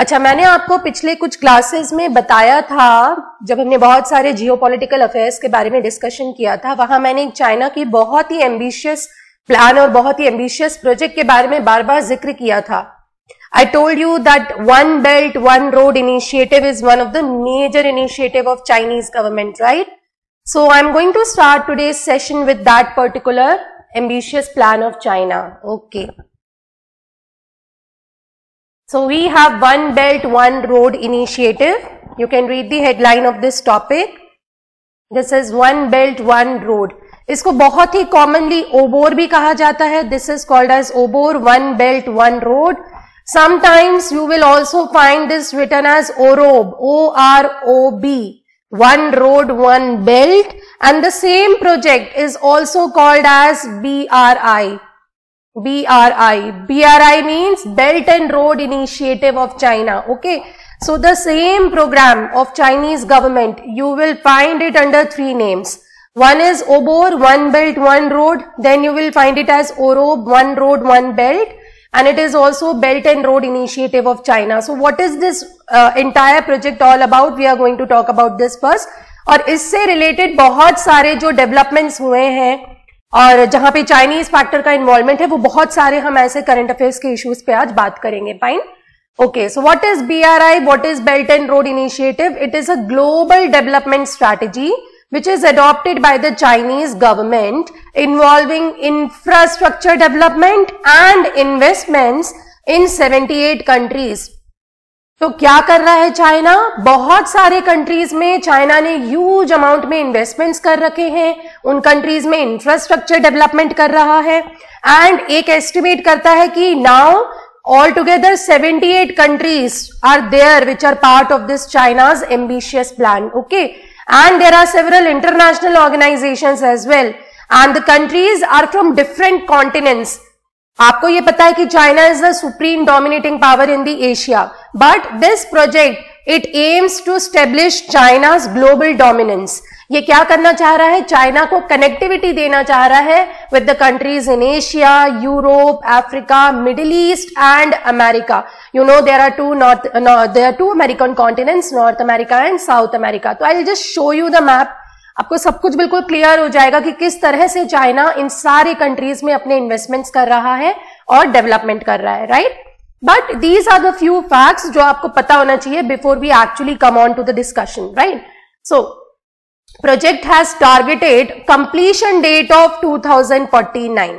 अच्छा, मैंने आपको पिछले कुछ क्लासेस में बताया था, जब हमने बहुत सारे जियोपॉलिटिकल अफेयर्स के बारे में डिस्कशन किया था, वहां मैंने चाइना की बहुत ही एम्बिशियस प्लान और बहुत ही एम्बिशियस प्रोजेक्ट के बारे में बार बार जिक्र किया था. I told you that One Belt, One Road initiative is one of the major initiative of Chinese government, right? So I'm going to start today's session with that particular ambitious plan of China. Okay. So we have One Belt, One Road initiative. You can read the headline of this topic. This is One Belt, One Road. इसको बहुत ही commonly OBOR भी कहा जाता है. This is called as OBOR, One Belt, One Road. Sometimes you will also find this written as OROB, O-R-O-B, One Road, One Belt, and the same project is also called as BRI. BRI means Belt and Road Initiative of China. Okay, so the same program of Chinese government, you will find it under three names. One is OBOR, One Belt, One Road. Then you will find it as OROB, One Road, One Belt. And it is also Belt and Road Initiative of China. So what is this entire project all about? We are going to talk about this first. और इससे related बहुत सारे जो developments हुए हैं और जहां पे Chinese factor का involvement है, वो बहुत सारे हम ऐसे current affairs के issues पे आज बात करेंगे. Fine? Okay, so what is BRI? What is Belt and Road Initiative? It is a global development strategy which is adopted by the Chinese government involving infrastructure development and investments in 78 countries. तो क्या कर रहा है China? बहुत सारे countries में China ने huge amount में इन्वेस्टमेंट्स कर रखे हैं, उन कंट्रीज में इंफ्रास्ट्रक्चर डेवलपमेंट कर रहा है एंड एक एस्टिमेट करता है कि now altogether 78 countries are there which are part of this China's ambitious plan. Okay. And there are several international organizations as well. And the countries are from different continents. आपको ये पता है कि China is the supreme dominating power in the Asia. But this project, it aims to establish China's global dominance. ये क्या करना चाह रहा है? चाइना को कनेक्टिविटी देना चाह रहा है with the countries in Asia, Europe, Africa, Middle East and America. You know there are two American continents, North America and South America. तो I'll just show you the map. आपको सब कुछ बिल्कुल क्लियर हो जाएगा कि किस तरह से चाइना इन सारे कंट्रीज में अपने इन्वेस्टमेंट्स कर रहा है और डेवलपमेंट कर रहा है, right? But these are the few facts जो आपको पता होना चाहिए before we actually come on to the discussion, right? So project has targeted completion date of 2049.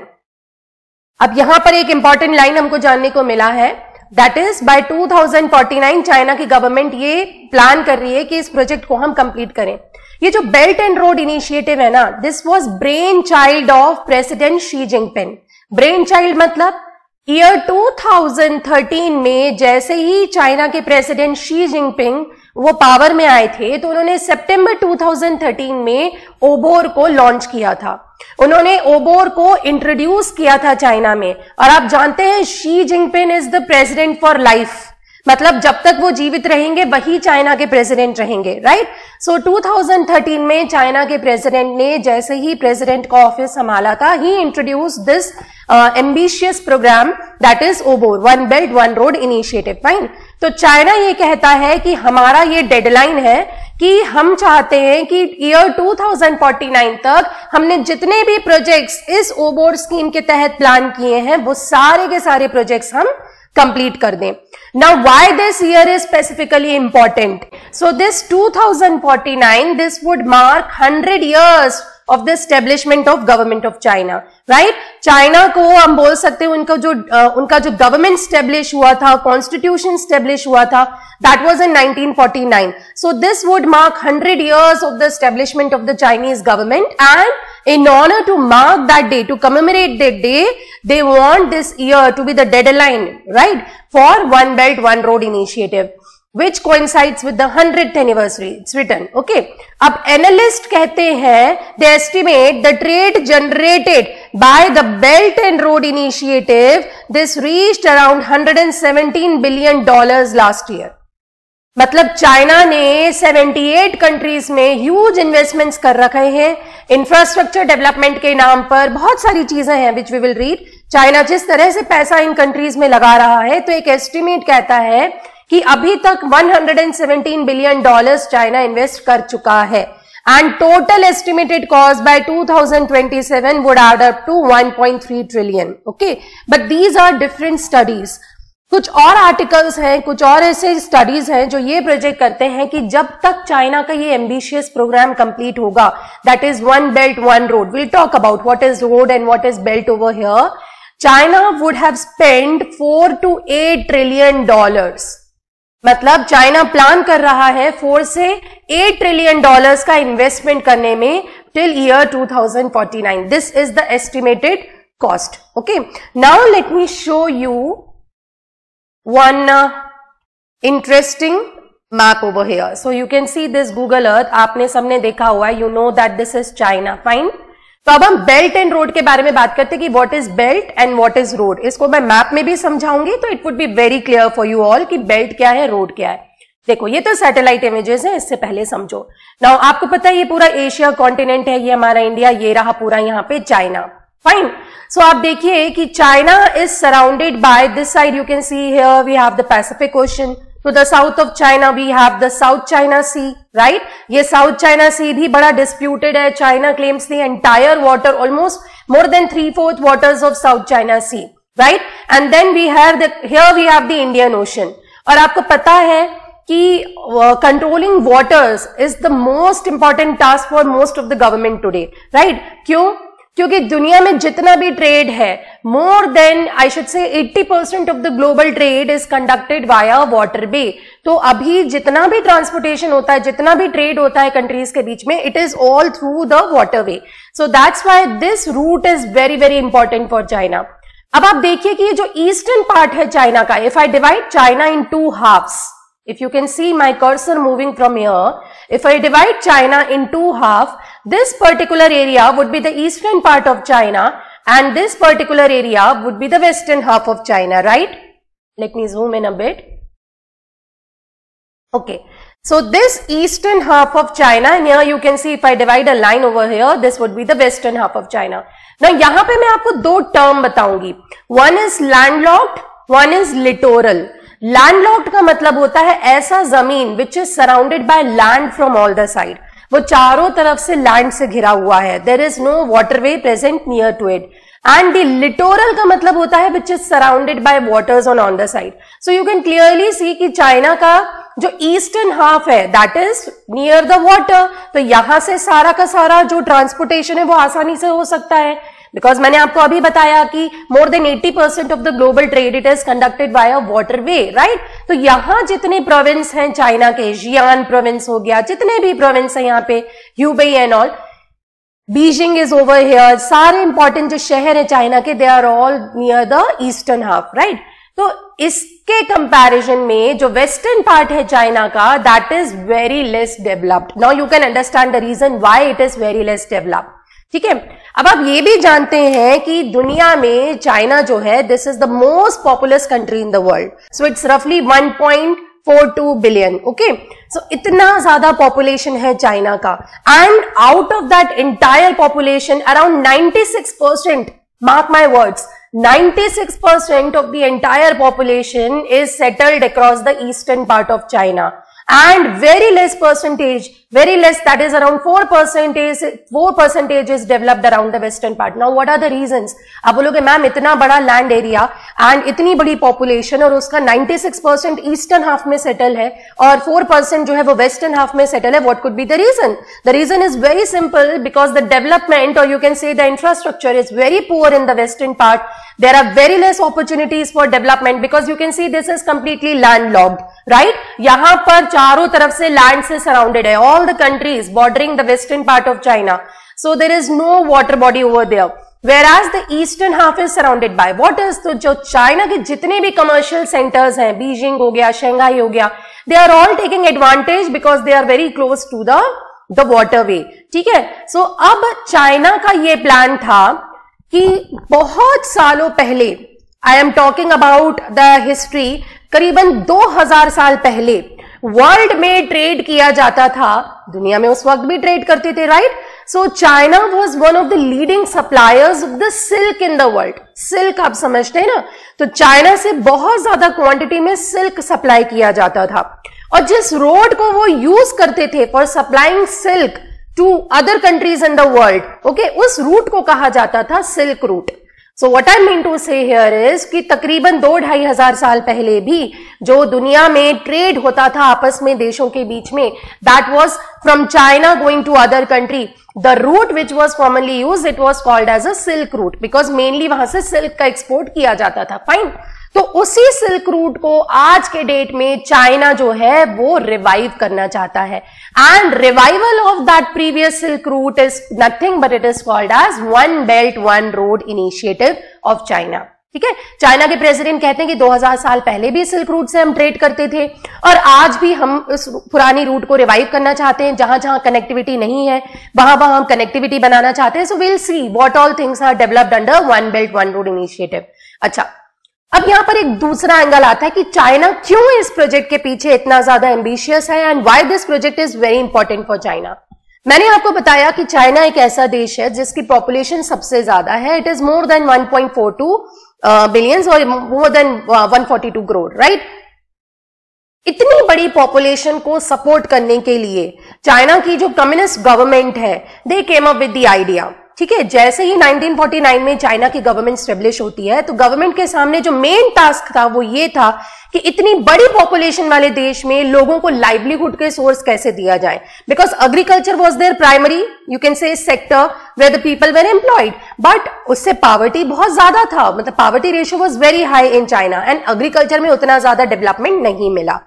अब यहां पर एक इंपॉर्टेंट लाइन हमको जानने को मिला है, दैट इज बाय 2049 चाइना की गवर्नमेंट ये प्लान कर रही है कि इस प्रोजेक्ट को हम कंप्लीट करें. ये जो बेल्ट एंड रोड इनिशिएटिव है ना, this was brain child of president Xi Jinping. Brain child मतलब ईयर 2013 में जैसे ही चाइना के प्रेसिडेंट शी जिनपिंग वो पावर में आए थे, तो उन्होंने सितंबर 2013 में ओबोर को लॉन्च किया था. उन्होंने ओबोर को इंट्रोड्यूस किया था चाइना में. और आप जानते हैं Xi Jinping is the president for life, मतलब जब तक वो जीवित रहेंगे वही चाइना के प्रेसिडेंट रहेंगे, राइट? सो 2013 में चाइना के प्रेसिडेंट ने जैसे ही प्रेसिडेंट का ऑफिस संभाला था, he introduce this ambitious program that is OBOR, one belt one road initiative. Fine. तो चाइना ये कहता है कि हमारा ये डेडलाइन है कि हम चाहते हैं कि ईयर 2049 तक हमने जितने भी प्रोजेक्ट्स इस ओबोर स्कीम के तहत प्लान किए हैं वो सारे के सारे प्रोजेक्ट्स हम कंप्लीट कर दें. Now why this year is specifically important? So this 2049, this would mark 100 years of the establishment of government of China, right? China को हम बोल सकते हैं उनका जो गवर्नमेंट स्टेब्लिश हुआ था, कॉन्स्टिट्यूशन स्टेब्लिश हुआ था, that was in 1949. So this would mark 100 years of the establishment of the Chinese government, and in order to mark that day, to commemorate that day, they want this year to be the deadline, right, for One Belt, One Road initiative, which coincides with the 100th anniversary. It's written, okay. अब analyst कहते हैं, they estimate the trade generated by the Belt and Road initiative, this reached around $117 billion last year. मतलब China ने 78 countries में huge investments कर रखे हैं infrastructure development के नाम पर. बहुत सारी चीजें हैं which we will read. China जिस तरह से पैसा इन कंट्रीज में लगा रहा है, तो एक एस्टिमेट कहता है कि अभी तक $117 बिलियन चाइना इन्वेस्ट कर चुका है and total estimated cost by 2027 would add up to 1.3 trillion. Okay, but these are different studies. कुछ और आर्टिकल्स हैं, कुछ और ऐसे स्टडीज हैं जो ये प्रोजेक्ट करते हैं कि जब तक चाइना का ये एम्बिशियस प्रोग्राम कंप्लीट होगा, that is one belt one road, will talk about what is road and what is belt over here. China would have spend $4 to 8 trillion. मतलब चाइना प्लान कर रहा है 4 से 8 ट्रिलियन डॉलर्स का investment करने में till year 2049. This is the estimated cost. Okay, now let me show you one interesting map over here. So you can see this Google Earth. आपने सबने देखा हुआ है. You know that this is China. Fine. तो अब हम belt and road के बारे में बात करते हैं कि what is belt and what is road. इसको मैं मैप में भी समझाऊंगी तो it would be very clear for you all कि बेल्ट क्या है, रोड क्या है. देखो, ये तो सैटेलाइट इमेजेस हैं, इससे पहले समझो. नाउ आपको पता है ये पूरा एशिया कॉन्टिनेंट है, ये हमारा इंडिया, ये रहा पूरा यहाँ पे चाइना. फाइन. सो आप देखिए कि China is surrounded by this side. You can see here we have the Pacific Ocean. To the south of China we have the South China Sea. Right, ये साउथ चाइना सी भी बड़ा disputed है. China claims the entire water, almost more than 3/4 waters of South China Sea. Right, and then we have here we have the Indian Ocean. और आपको पता है कि controlling waters is the most important task for most of the government today. Right, क्यों? क्योंकि दुनिया में जितना भी ट्रेड है, more then I should say 80% of the global trade is conducted via water way. तो अभी जितना भी ट्रांसपोर्टेशन होता है, जितना भी ट्रेड होता है कंट्रीज के बीच में, it is all through the waterway. So that's why this route is very very important for China. अब आप देखिए कि ये जो ईस्टर्न पार्ट है चाइना का, if I divide China in 2 halves, if you can see my cursor moving from here, if I divide China in 2 halves, this particular area would be the eastern part of China and this particular area would be the western half of China, right? Let me zoom in a bit. Okay, so this eastern half of China, and here you can see if I divide a line over here, this would be the western half of China. Now यहाँ पे मैं आपको 2 term बताऊंगी. One is landlocked, one is littoral. Landlocked का मतलब होता है ऐसा जमीन which is surrounded by land from all the side. वो चारों तरफ से लैंड से घिरा हुआ है. There is no waterway present near to it. And the littoral का मतलब होता है which is surrounded by waters on the side. So you can clearly see कि चाइना का जो ईस्टर्न हाफ है that is near the water. तो यहां से सारा का सारा जो ट्रांसपोर्टेशन है वो आसानी से हो सकता है. बिकॉज मैंने आपको अभी बताया कि more than 80% of the global trade it is conducted by a water way. Right, तो यहां जितने प्रोविंस हैं चाइना के, जियान प्रोविंस हो गया, जितने भी प्रोविंस हैं यहाँ पे, Hubei and all, Beijing is over here, सारे इंपॉर्टेंट जो शहर है चाइना के, they are all near the eastern half. Right, तो इसके कंपैरिजन में जो वेस्टर्न पार्ट है चाइना का, that is very less developed. Now you can understand the reason why it is very less developed. ठीक है, अब आप ये भी जानते हैं कि दुनिया में चाइना जो है, this is the most populous country in the world. So it's रफली 1.42 बिलियन. ओके, सो इतना ज्यादा पॉपुलेशन है चाइना का. And out of that entire population around 96%, mark my words, 96% of the entire population is settled across the eastern part of China. And very less percentage, very less, that is around 4% is developed around the western part. Now what are the reasons? आप बोलोगे ma'am इतना बड़ा land area and इतनी बड़ी population और उसका 96% eastern half में settle है और 4% जो है वो वेस्टर्न हाफ में सेटल है. What could be the reason? The reason is very simple, because the development और you can say the infrastructure is very poor in the western part. There are very less opportunities for development because you can see this is completely landlocked, right? यहाँ पर चारों तरफ से land से surrounded है. All the countries bordering the western part of China. So there is no water body over there. Whereas the eastern half is surrounded by waters. तो जो China के जितने भी commercial centers हैं, बीजिंग हो गया, शंघाई हो गया, they are all taking advantage because they are very close to the waterway. ठीक है? So अब चाइना का ये प्लान था कि बहुत सालों पहले, I am talking about the history, करीबन 2000 साल पहले वर्ल्ड में ट्रेड किया जाता था. दुनिया में उस वक्त भी ट्रेड करते थे, right? So China was one of the leading suppliers of the silk in the world. Silk आप समझते हैं ना, तो चाइना से बहुत ज्यादा क्वांटिटी में सिल्क सप्लाई किया जाता था. और जिस रोड को वो यूज करते थे for supplying silk to other countries in the world, okay, उस रूट को कहा जाता था silk route. So what I mean to say here is कि तकरीबन 2-2.5 साल पहले भी जो दुनिया में ट्रेड होता था आपस में देशों के बीच में, that was from China going to other country. The route which was commonly use, it was called as a silk route, because mainly वहां से सिल्क का एक्सपोर्ट किया जाता था. फाइन. तो उसी सिल्क रूट को आज के डेट में चाइना जो है वो रिवाइव करना चाहता है. And revival of that previous silk route is nothing but it is called as One belt one road Initiative of China. ठीक है. चाइना के प्रेसिडेंट कहते हैं कि 2000 साल पहले भी सिल्क रूट से हम ट्रेड करते थे और आज भी हम इस पुरानी रूट को रिवाइव करना चाहते हैं. जहां जहां कनेक्टिविटी नहीं है वहां वहां हम कनेक्टिविटी बनाना चाहते हैं. So will see what all things are developed under One belt one road Initiative. अच्छा, अब यहां पर एक दूसरा एंगल आता है कि चाइना क्यों इस प्रोजेक्ट के पीछे इतना ज्यादा एम्बिशियस है and why this project is very important for China. मैंने आपको बताया कि चाइना एक ऐसा देश है जिसकी पॉपुलेशन सबसे ज्यादा है. It is more than 1.42 billions और मोर देन 142 करोड़, राइट. इतनी बड़ी पॉपुलेशन को सपोर्ट करने के लिए चाइना की जो कम्युनिस्ट गवर्नमेंट है, they came up with the idea. ठीक है. जैसे ही 1949 में चाइना की गवर्नमेंट स्टेब्लिश होती है तो गवर्नमेंट के सामने जो मेन टास्क था वो ये था कि इतनी बड़ी पॉपुलेशन वाले देश में लोगों को लाइवलीहुड के सोर्स कैसे दिया जाए, because agriculture was their primary you can say sector where the people were employed. But उससे पॉवर्टी बहुत ज्यादा था, मतलब poverty ratio was very high in China and agriculture में उतना ज्यादा डेवलपमेंट नहीं मिला.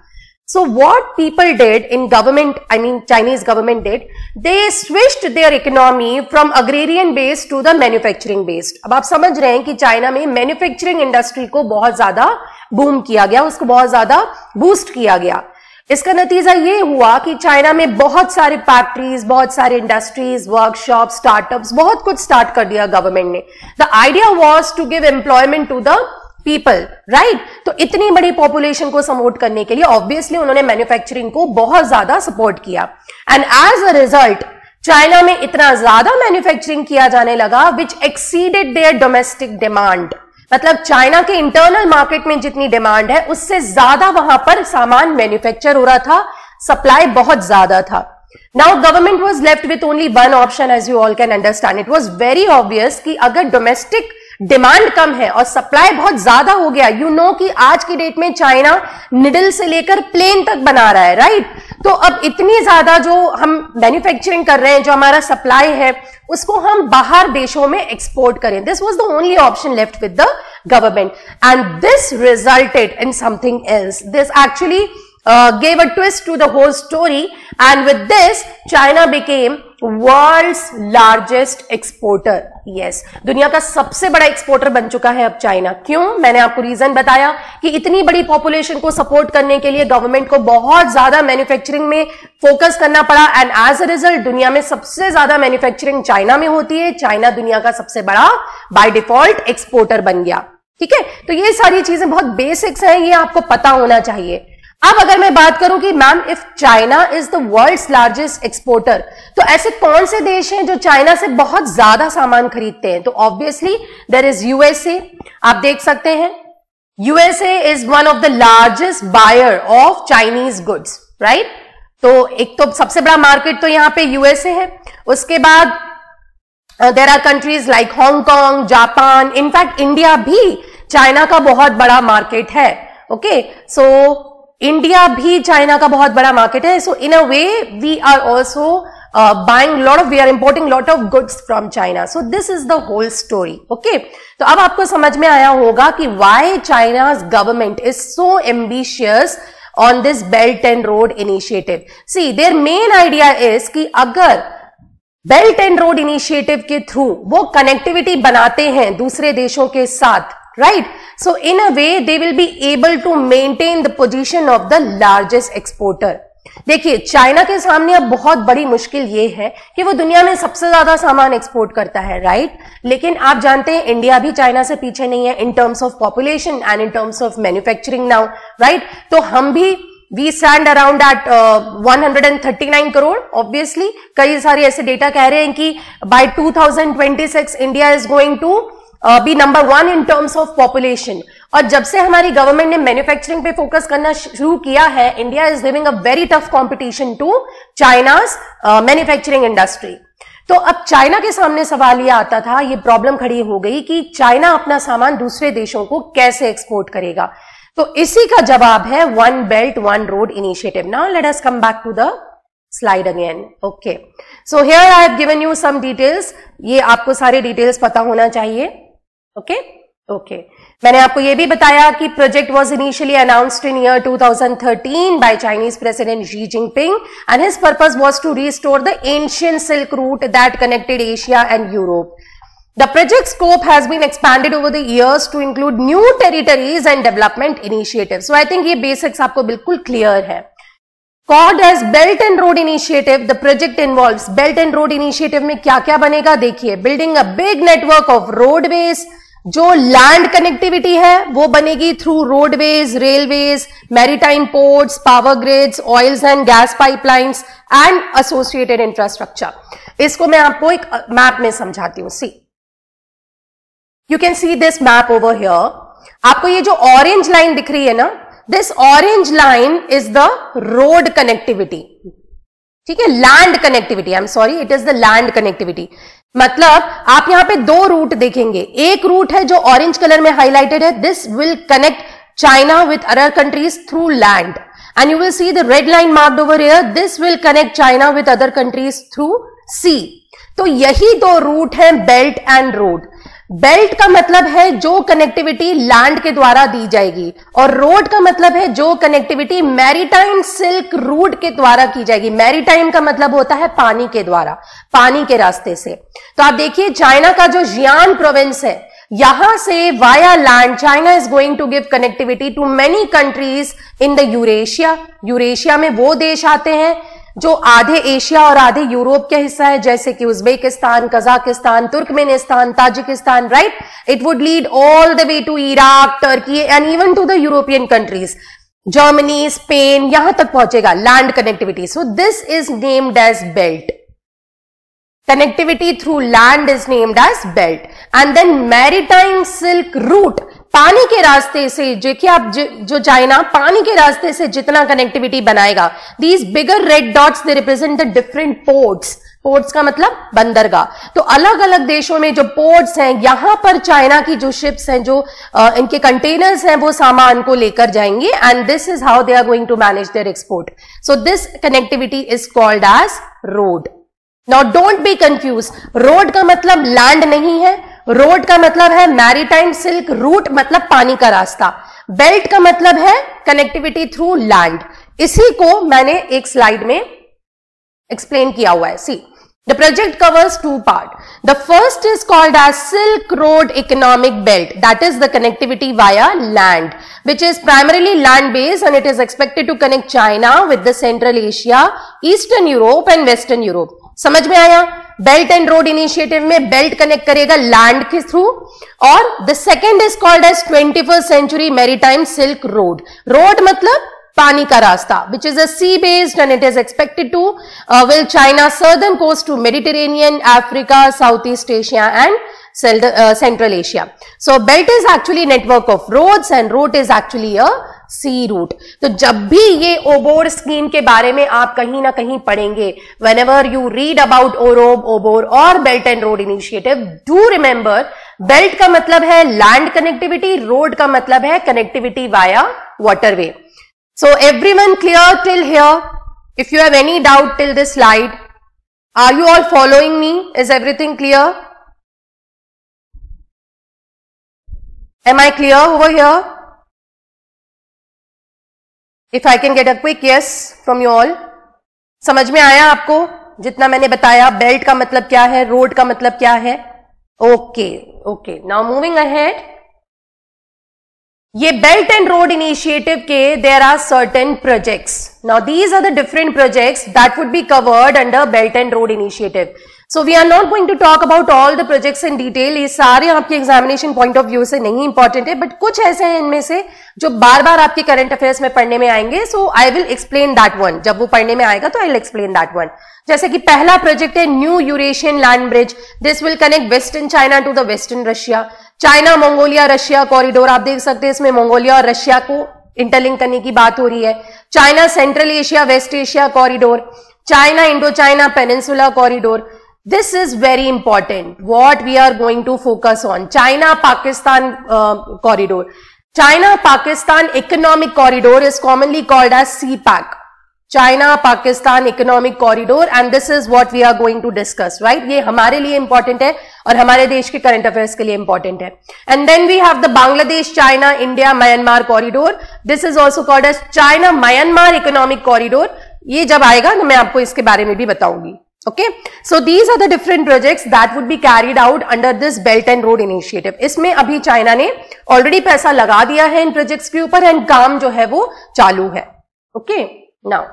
So what people did in government, I mean Chinese government did, they switched their economy from agrarian based to the manufacturing based. अब आप समझ रहे हैं कि चाइना में मैन्युफैक्चरिंग इंडस्ट्री को बहुत ज्यादा बूम किया गया, उसको बहुत ज्यादा बूस्ट किया गया. इसका नतीजा ये हुआ कि चाइना में बहुत सारे फैक्ट्रीज, बहुत सारे इंडस्ट्रीज, वर्कशॉप, स्टार्टअप्स, बहुत कुछ स्टार्ट कर दिया गवर्नमेंट ने. The idea was to give employment to the people, right. तो इतनी बड़ी पॉपुलेशन को सपोर्ट करने के लिए ऑब्वियसली उन्होंने मैन्युफैक्चरिंग को बहुत ज्यादा सपोर्ट किया and as a result China में इतना ज्यादा मैन्युफैक्चरिंग किया जाने लगा which exceeded their domestic demand. मतलब चाइना के इंटरनल मार्केट में जितनी डिमांड है उससे ज्यादा वहां पर सामान मैन्युफैक्चर हो रहा था, सप्लाई बहुत ज्यादा था. Now government was left with only one option, as you all can understand. It was very obvious कि अगर डोमेस्टिक डिमांड कम है और सप्लाई बहुत ज्यादा हो गया, यू नो कि आज की डेट में चाइना निडल से लेकर प्लेन तक बना रहा है, राइट. तो अब इतनी ज्यादा जो हम मैन्युफैक्चरिंग कर रहे हैं, जो हमारा सप्लाई है, उसको हम बाहर देशों में एक्सपोर्ट करें. This was the only option left with the government and this resulted in something else. This actually gave a twist to the whole story and with this China became world's largest exporter. Yes, दुनिया का सबसे बड़ा exporter बन चुका है अब China. क्यों? मैंने आपको रीजन बताया कि इतनी बड़ी पॉपुलेशन को सपोर्ट करने के लिए गवर्नमेंट को बहुत ज्यादा मैन्युफैक्चरिंग में फोकस करना पड़ा एंड एज अ रिजल्ट दुनिया में सबसे ज्यादा मैन्युफैक्चरिंग चाइना में होती है. चाइना दुनिया का सबसे बड़ा बाय डिफॉल्ट एक्सपोर्टर बन गया. ठीक है. तो ये सारी चीजें बहुत बेसिक्स हैं, ये आपको पता होना चाहिए. अब अगर मैं बात करूं कि ma'am if China is the world's largest exporter, तो ऐसे कौन से देश हैं जो चाइना से बहुत ज्यादा सामान खरीदते हैं? तो ऑब्वियसली देयर इज यूएसए. आप देख सकते हैं USA is one of the largest buyer of Chinese goods, right. तो एक तो सबसे बड़ा मार्केट तो यहां पे यूएसए है. उसके बाद there are countries like Hong Kong, Japan, in fact India भी चाइना का बहुत बड़ा मार्केट है. ओके, सो इंडिया भी चाइना का बहुत बड़ा मार्केट है. So in a way we are also we are importing lot of goods from China. So this is the whole story. Okay, तो अब आपको समझ में आया होगा कि why China's government is so ambitious on this belt and road initiative. See their main idea is कि अगर बेल्ट एंड रोड इनिशिएटिव के थ्रू वो कनेक्टिविटी बनाते हैं दूसरे देशों के साथ, right? So in a way they will be able to maintain the position of the largest exporter. देखिए चाइना के सामने अब बहुत बड़ी मुश्किल ये है कि वो दुनिया में सबसे ज्यादा सामान एक्सपोर्ट करता है, राइट. लेकिन आप जानते हैं इंडिया भी चाइना से पीछे नहीं है in terms of population and in terms of manufacturing now, right. तो हम भी we stand around at 139 crore. Obviously कई सारे ऐसे डेटा कह रहे हैं कि by 2026 India is going to be number 1 in terms of population. और जब से हमारी गवर्नमेंट ने मैन्युफैक्चरिंग पे फोकस करना शुरू किया है, India is giving a very tough competition to China's manufacturing industry. तो अब चाइना के सामने सवाल ये आता था, ये प्रॉब्लम खड़ी हो गई कि चाइना अपना सामान दूसरे देशों को कैसे एक्सपोर्ट करेगा. तो इसी का जवाब है One belt one road Initiative. Now let us come back to the slide again. Okay, so here I have given you some details. ये आपको सारे डिटेल्स पता होना चाहिए. Okay. मैंने आपको ये भी बताया कि project was initially announced in year 2013 by Chinese President Xi Jinping and his purpose was to restore the ancient Silk Route that connected Asia and Europe. The project scope has been expanded over the years to include new territories and development initiatives. So I think ये basics आपको बिल्कुल clear है. Called as Belt and Road Initiative, the project involves Belt and Road Initiative में क्या क्या बनेगा देखिए. Building a big network of roadways, जो लैंड कनेक्टिविटी है वो बनेगी through roadways, railways, maritime ports, power grids, oils and gas pipelines and associated infrastructure. इसको मैं आपको एक मैप में समझाती हूं. See, you can see this map over here. आपको ये जो ऑरेंज लाइन दिख रही है ना, this orange line is the road connectivity. ठीक है, land connectivity. I am sorry, it is the land connectivity. मतलब आप यहां पे दो रूट देखेंगे. एक रूट है जो ऑरेंज कलर में हाईलाइटेड है, this will connect China with other countries through land. And you will see the red line marked over here, this will connect China with other countries through sea. तो यही दो root है belt and road. Belt का मतलब है जो connectivity land के द्वारा दी जाएगी, और रोड का मतलब है जो कनेक्टिविटी मैरीटाइम सिल्क रूट के द्वारा की जाएगी. मैरीटाइम का मतलब होता है पानी के द्वारा, पानी के रास्ते से. तो आप देखिए चाइना का जो जियान प्रोविंस है, यहां से via land China is going to give connectivity to many countries in the Eurasia. Eurasia में वो देश आते हैं जो आधे एशिया और आधे यूरोप के हिस्सा है, जैसे कि Uzbekistan, Kazakhstan, Turkmenistan, Tajikistan, right. It would lead all the way to Iraq, Turkey and even to the European countries. Germany, Spain, यहां तक पहुंचेगा land connectivity. So this is named as belt. Connectivity through land is named as belt. And then maritime silk route, पानी के रास्ते से, देखिए आप जो चाइना पानी के रास्ते से जितना कनेक्टिविटी बनाएगा, these bigger red dots they represent the different ports. Ports का मतलब बंदरगाह. तो अलग अलग देशों में जो पोर्ट्स हैं, यहां पर चाइना की जो शिप्स हैं, जो इनके कंटेनर्स हैं, वो सामान को लेकर जाएंगे. And this is how they are going to manage their export. So this connectivity is called as road. Now don't be confuse. Road का मतलब लैंड नहीं है. रोड का मतलब है मैरीटाइम सिल्क रूट, मतलब पानी का रास्ता. बेल्ट का मतलब है कनेक्टिविटी थ्रू लैंड. इसी को मैंने एक स्लाइड में एक्सप्लेन किया हुआ है. See, the project covers two part. The first is called as silk road economic belt, that is the connectivity via land, which is primarily land based and it is expected to connect China with the Central Asia, Eastern Europe and Western Europe. समझ में आया? Belt and road initiative में belt connect करेगा land के through. और the second is called as 21st century maritime silk road. Road मतलब पानी का रास्ता, which is a sea based and it is expected to will China southern coast to Mediterranean, Africa, Southeast Asia and Central Asia. So belt is actually network of roads and road is actually a sea route. तो जब भी ये ओबोर scheme के बारे में आप कहीं ना कहीं पढ़ेंगे, whenever you read about OROB, OBOR और Belt and Road Initiative, do remember belt का मतलब है land connectivity, road का मतलब है connectivity via waterway. So everyone clear till here? If you have any doubt till this slide, are you all following me? Is everything clear? Am I clear over here? If I can get a quick yes from you all. समझ में आया आपको जितना मैंने बताया? Belt का मतलब क्या है, रोड का मतलब क्या है? ओके. Now moving ahead. ये बेल्ट एंड रोड इनिशिएटिव के there are certain projects. Now these are the different projects that would be covered under belt and road initiative. So we are not going to talk about all the projects in detail, ये सारे आपके examination point of view से नहीं important है, but कुछ ऐसे हैं इनमें से जो बार बार आपके करंट अफेयर्स में पढ़ने में आएंगे, so I will explain that one, जब वो पढ़ने में आएगा तो I will explain that one. जैसे कि पहला प्रोजेक्ट है new Eurasian land bridge, this will connect western China to the western Russia. China Mongolia Russia corridor, आप देख सकते हैं इसमें मंगोलिया और रशिया को इंटरलिंक करने की बात हो रही है। China central Asia west Asia corridor, China Indo China peninsula corridor. This is very important, what we are going to focus on. China Pakistan corridor, China Pakistan economic corridor is commonly called as CPAC, China Pakistan economic corridor, and this is what we are going to discuss, right. ये हमारे लिए important है और हमारे देश के current affairs के लिए इंपॉर्टेंट है। And then we have the Bangladesh China India Myanmar corridor, this is also called as China Myanmar economic corridor. ये जब आएगा तो मैं आपको इसके बारे में भी बताऊंगी। Okay, so these are the different projects that would be carried out under this Belt and Road Initiative. इसमें अभी चाइना ने ऑलरेडी पैसा लगा दिया है इन प्रोजेक्ट्स के ऊपर एंड काम जो है वो चालू है। ओके, नाउ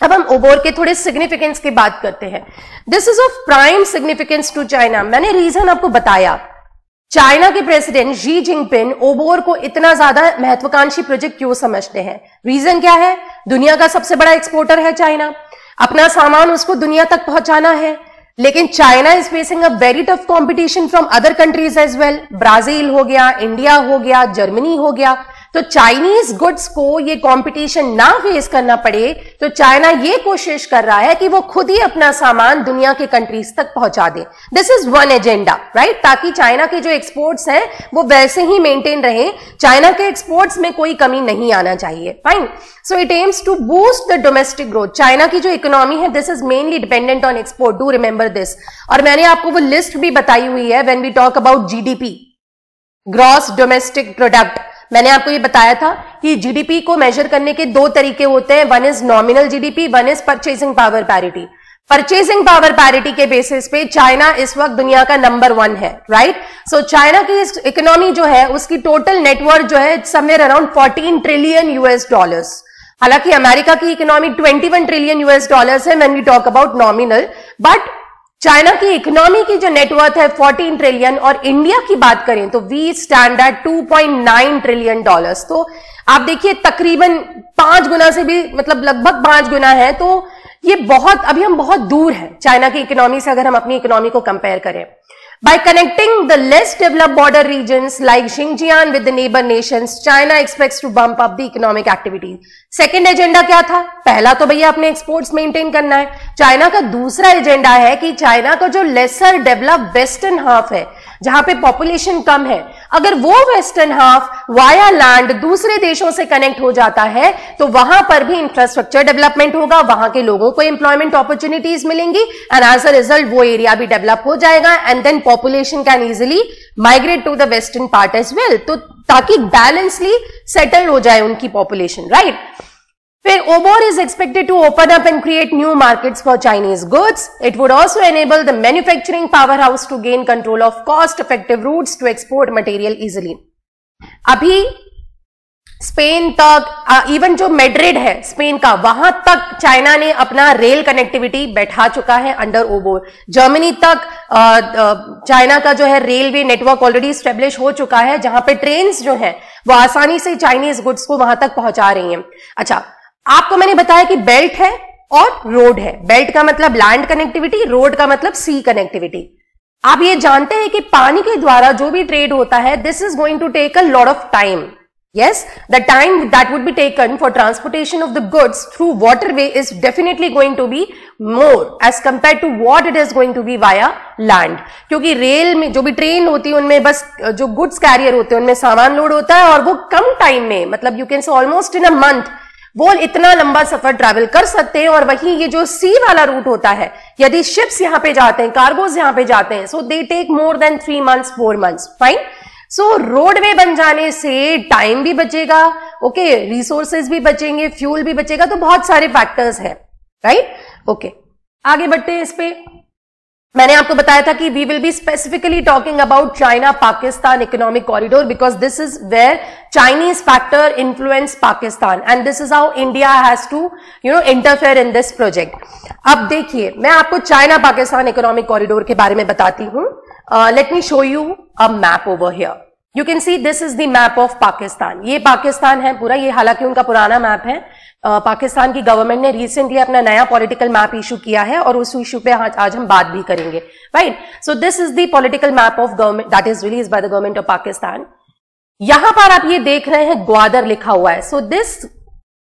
अब हम ओबोर के थोड़े सिग्निफिकेंस की बात करते हैं। This is of prime significance to China. मैंने रीजन आपको बताया, चाइना के प्रेसिडेंट शी जिनपिंग ओबोर को इतना ज्यादा महत्वाकांक्षी प्रोजेक्ट क्यों समझते हैं। रीजन क्या है, दुनिया का सबसे बड़ा एक्सपोर्टर है चाइना, अपना सामान उसको दुनिया तक पहुंचाना है, लेकिन China is facing a very tough competition from other countries as well. Brazil हो गया, इंडिया हो गया, जर्मनी हो गया, तो चाइनीज गुड्स को ये कंपटीशन ना फेस करना पड़े, तो चाइना ये कोशिश कर रहा है कि वो खुद ही अपना सामान दुनिया के कंट्रीज तक पहुंचा दे। This is one agenda, right, ताकि चाइना के जो एक्सपोर्ट्स हैं वो वैसे ही मेंटेन रहे, चाइना के एक्सपोर्ट्स में कोई कमी नहीं आना चाहिए। Fine, so it aims to boost the domestic growth. China की जो इकोनॉमी है this is mainly dependent on export, do remember this. और मैंने आपको वो लिस्ट भी बताई हुई है when we talk about GDP, gross domestic product. मैंने आपको ये बताया था कि जीडीपी को मेजर करने के दो तरीके होते हैं, one is nominal GDP, one is purchasing power parity. Purchasing power parity के बेसिस पे चाइना इस वक्त दुनिया का नंबर 1 है, राइट। सो चाइना की इकोनॉमी जो है उसकी टोटल नेटवर्थ जो है somewhere around 14 trillion US dollars. हालांकि अमेरिका की इकोनॉमी 21 ट्रिलियन US डॉलर्स है when we talk about nominal, but China की इकोनॉमी की जो नेटवर्थ है 14 ट्रिलियन, और इंडिया की बात करें तो we stand at 2.9 trillion dollars. तो आप देखिए तकरीबन 5 गुना से भी, मतलब लगभग 5 गुना है, तो ये बहुत, अभी हम बहुत दूर हैं चाइना की इकोनॉमी से अगर हम अपनी इकोनॉमी को कंपेयर करें। By connecting the less developed border regions like Xinjiang with the neighbor nations, China expects to bump up the economic activity. Second agenda क्या था, पहला तो भैया अपने एक्सपोर्ट्स मेंटेन करना है। चाइना का दूसरा एजेंडा है कि चाइना का जो लेसर डेवलप्ड वेस्टर्न हाफ है, जहां पे पॉपुलेशन कम है, अगर वो वेस्टर्न हाफ वाया लैंड दूसरे देशों से कनेक्ट हो जाता है तो वहां पर भी इंफ्रास्ट्रक्चर डेवलपमेंट होगा, वहां के लोगों को एम्प्लॉयमेंट अपॉर्चुनिटीज मिलेंगी, एंड एज अ रिजल्ट वो एरिया भी डेवलप हो जाएगा, and then population can easily migrate to the western part as well, तो ताकि बैलेंसली सेटल हो जाए उनकी पॉपुलेशन, राइट। फिर ओबोर is expected to open up and create new markets for Chinese goods. It would also enable the manufacturing powerhouse to gain control of cost-effective routes to export material easily. अभी Spain तक, even जो Madrid है Spain का, वहां तक China ने अपना rail connectivity बैठा चुका है अंडर ओबोर। जर्मनी तक चाइना का जो है रेलवे नेटवर्क ऑलरेडी स्टेब्लिश हो चुका है, जहां पे ट्रेन्स जो है वो आसानी से चाइनीज गुड्स को वहां तक पहुंचा रही हैं। अच्छा, आपको मैंने बताया कि बेल्ट है और रोड है। बेल्ट का मतलब लैंड कनेक्टिविटी, रोड का मतलब सी कनेक्टिविटी। आप ये जानते हैं कि पानी के द्वारा जो भी ट्रेड होता है, this is going to take a lot of time. Yes, the time that would be taken for transportation of the goods through waterway is definitely going to be more as compared to what it is going to be via land. क्योंकि rail में जो भी train होती है उनमें बस जो goods carrier होते हैं उनमें सामान लोड होता है, और वो कम टाइम में, मतलब यू कैन से ऑलमोस्ट इन अ मंथ वो इतना लंबा सफर ट्रैवल कर सकते हैं। और वहीं ये जो सी वाला रूट होता है, यदि शिप्स यहां पे जाते हैं, कार्गोज यहां पे जाते हैं, so they take more than 3 months 4 months, fine. So roadway बन जाने से टाइम भी बचेगा, ओके, रिसोर्सेज भी बचेंगे, फ्यूल भी बचेगा, तो बहुत सारे फैक्टर्स हैं, राइट। ओके, आगे बढ़ते हैं इस पे। मैंने आपको बताया था कि we will be specifically talking about China Pakistan economic corridor because this is where Chinese factor influence Pakistan and this is how India has to interfere in this project. अब देखिए, मैं आपको चाइना पाकिस्तान इकोनॉमिक कॉरिडोर के बारे में बताती हूं। Let me show you a map over here. You can see this is the map of Pakistan. ये पाकिस्तान है पूरा, ये हालांकि उनका पुराना मैप है। पाकिस्तान की गवर्नमेंट ने रिसेंटली अपना नया पॉलिटिकल मैप इशू किया है और उस इशू पे आज हम बात भी करेंगे, right. So this is the political map of government that is release by the government of Pakistan. यहां पर आप ये देख रहे हैं ग्वादर लिखा हुआ है। So this,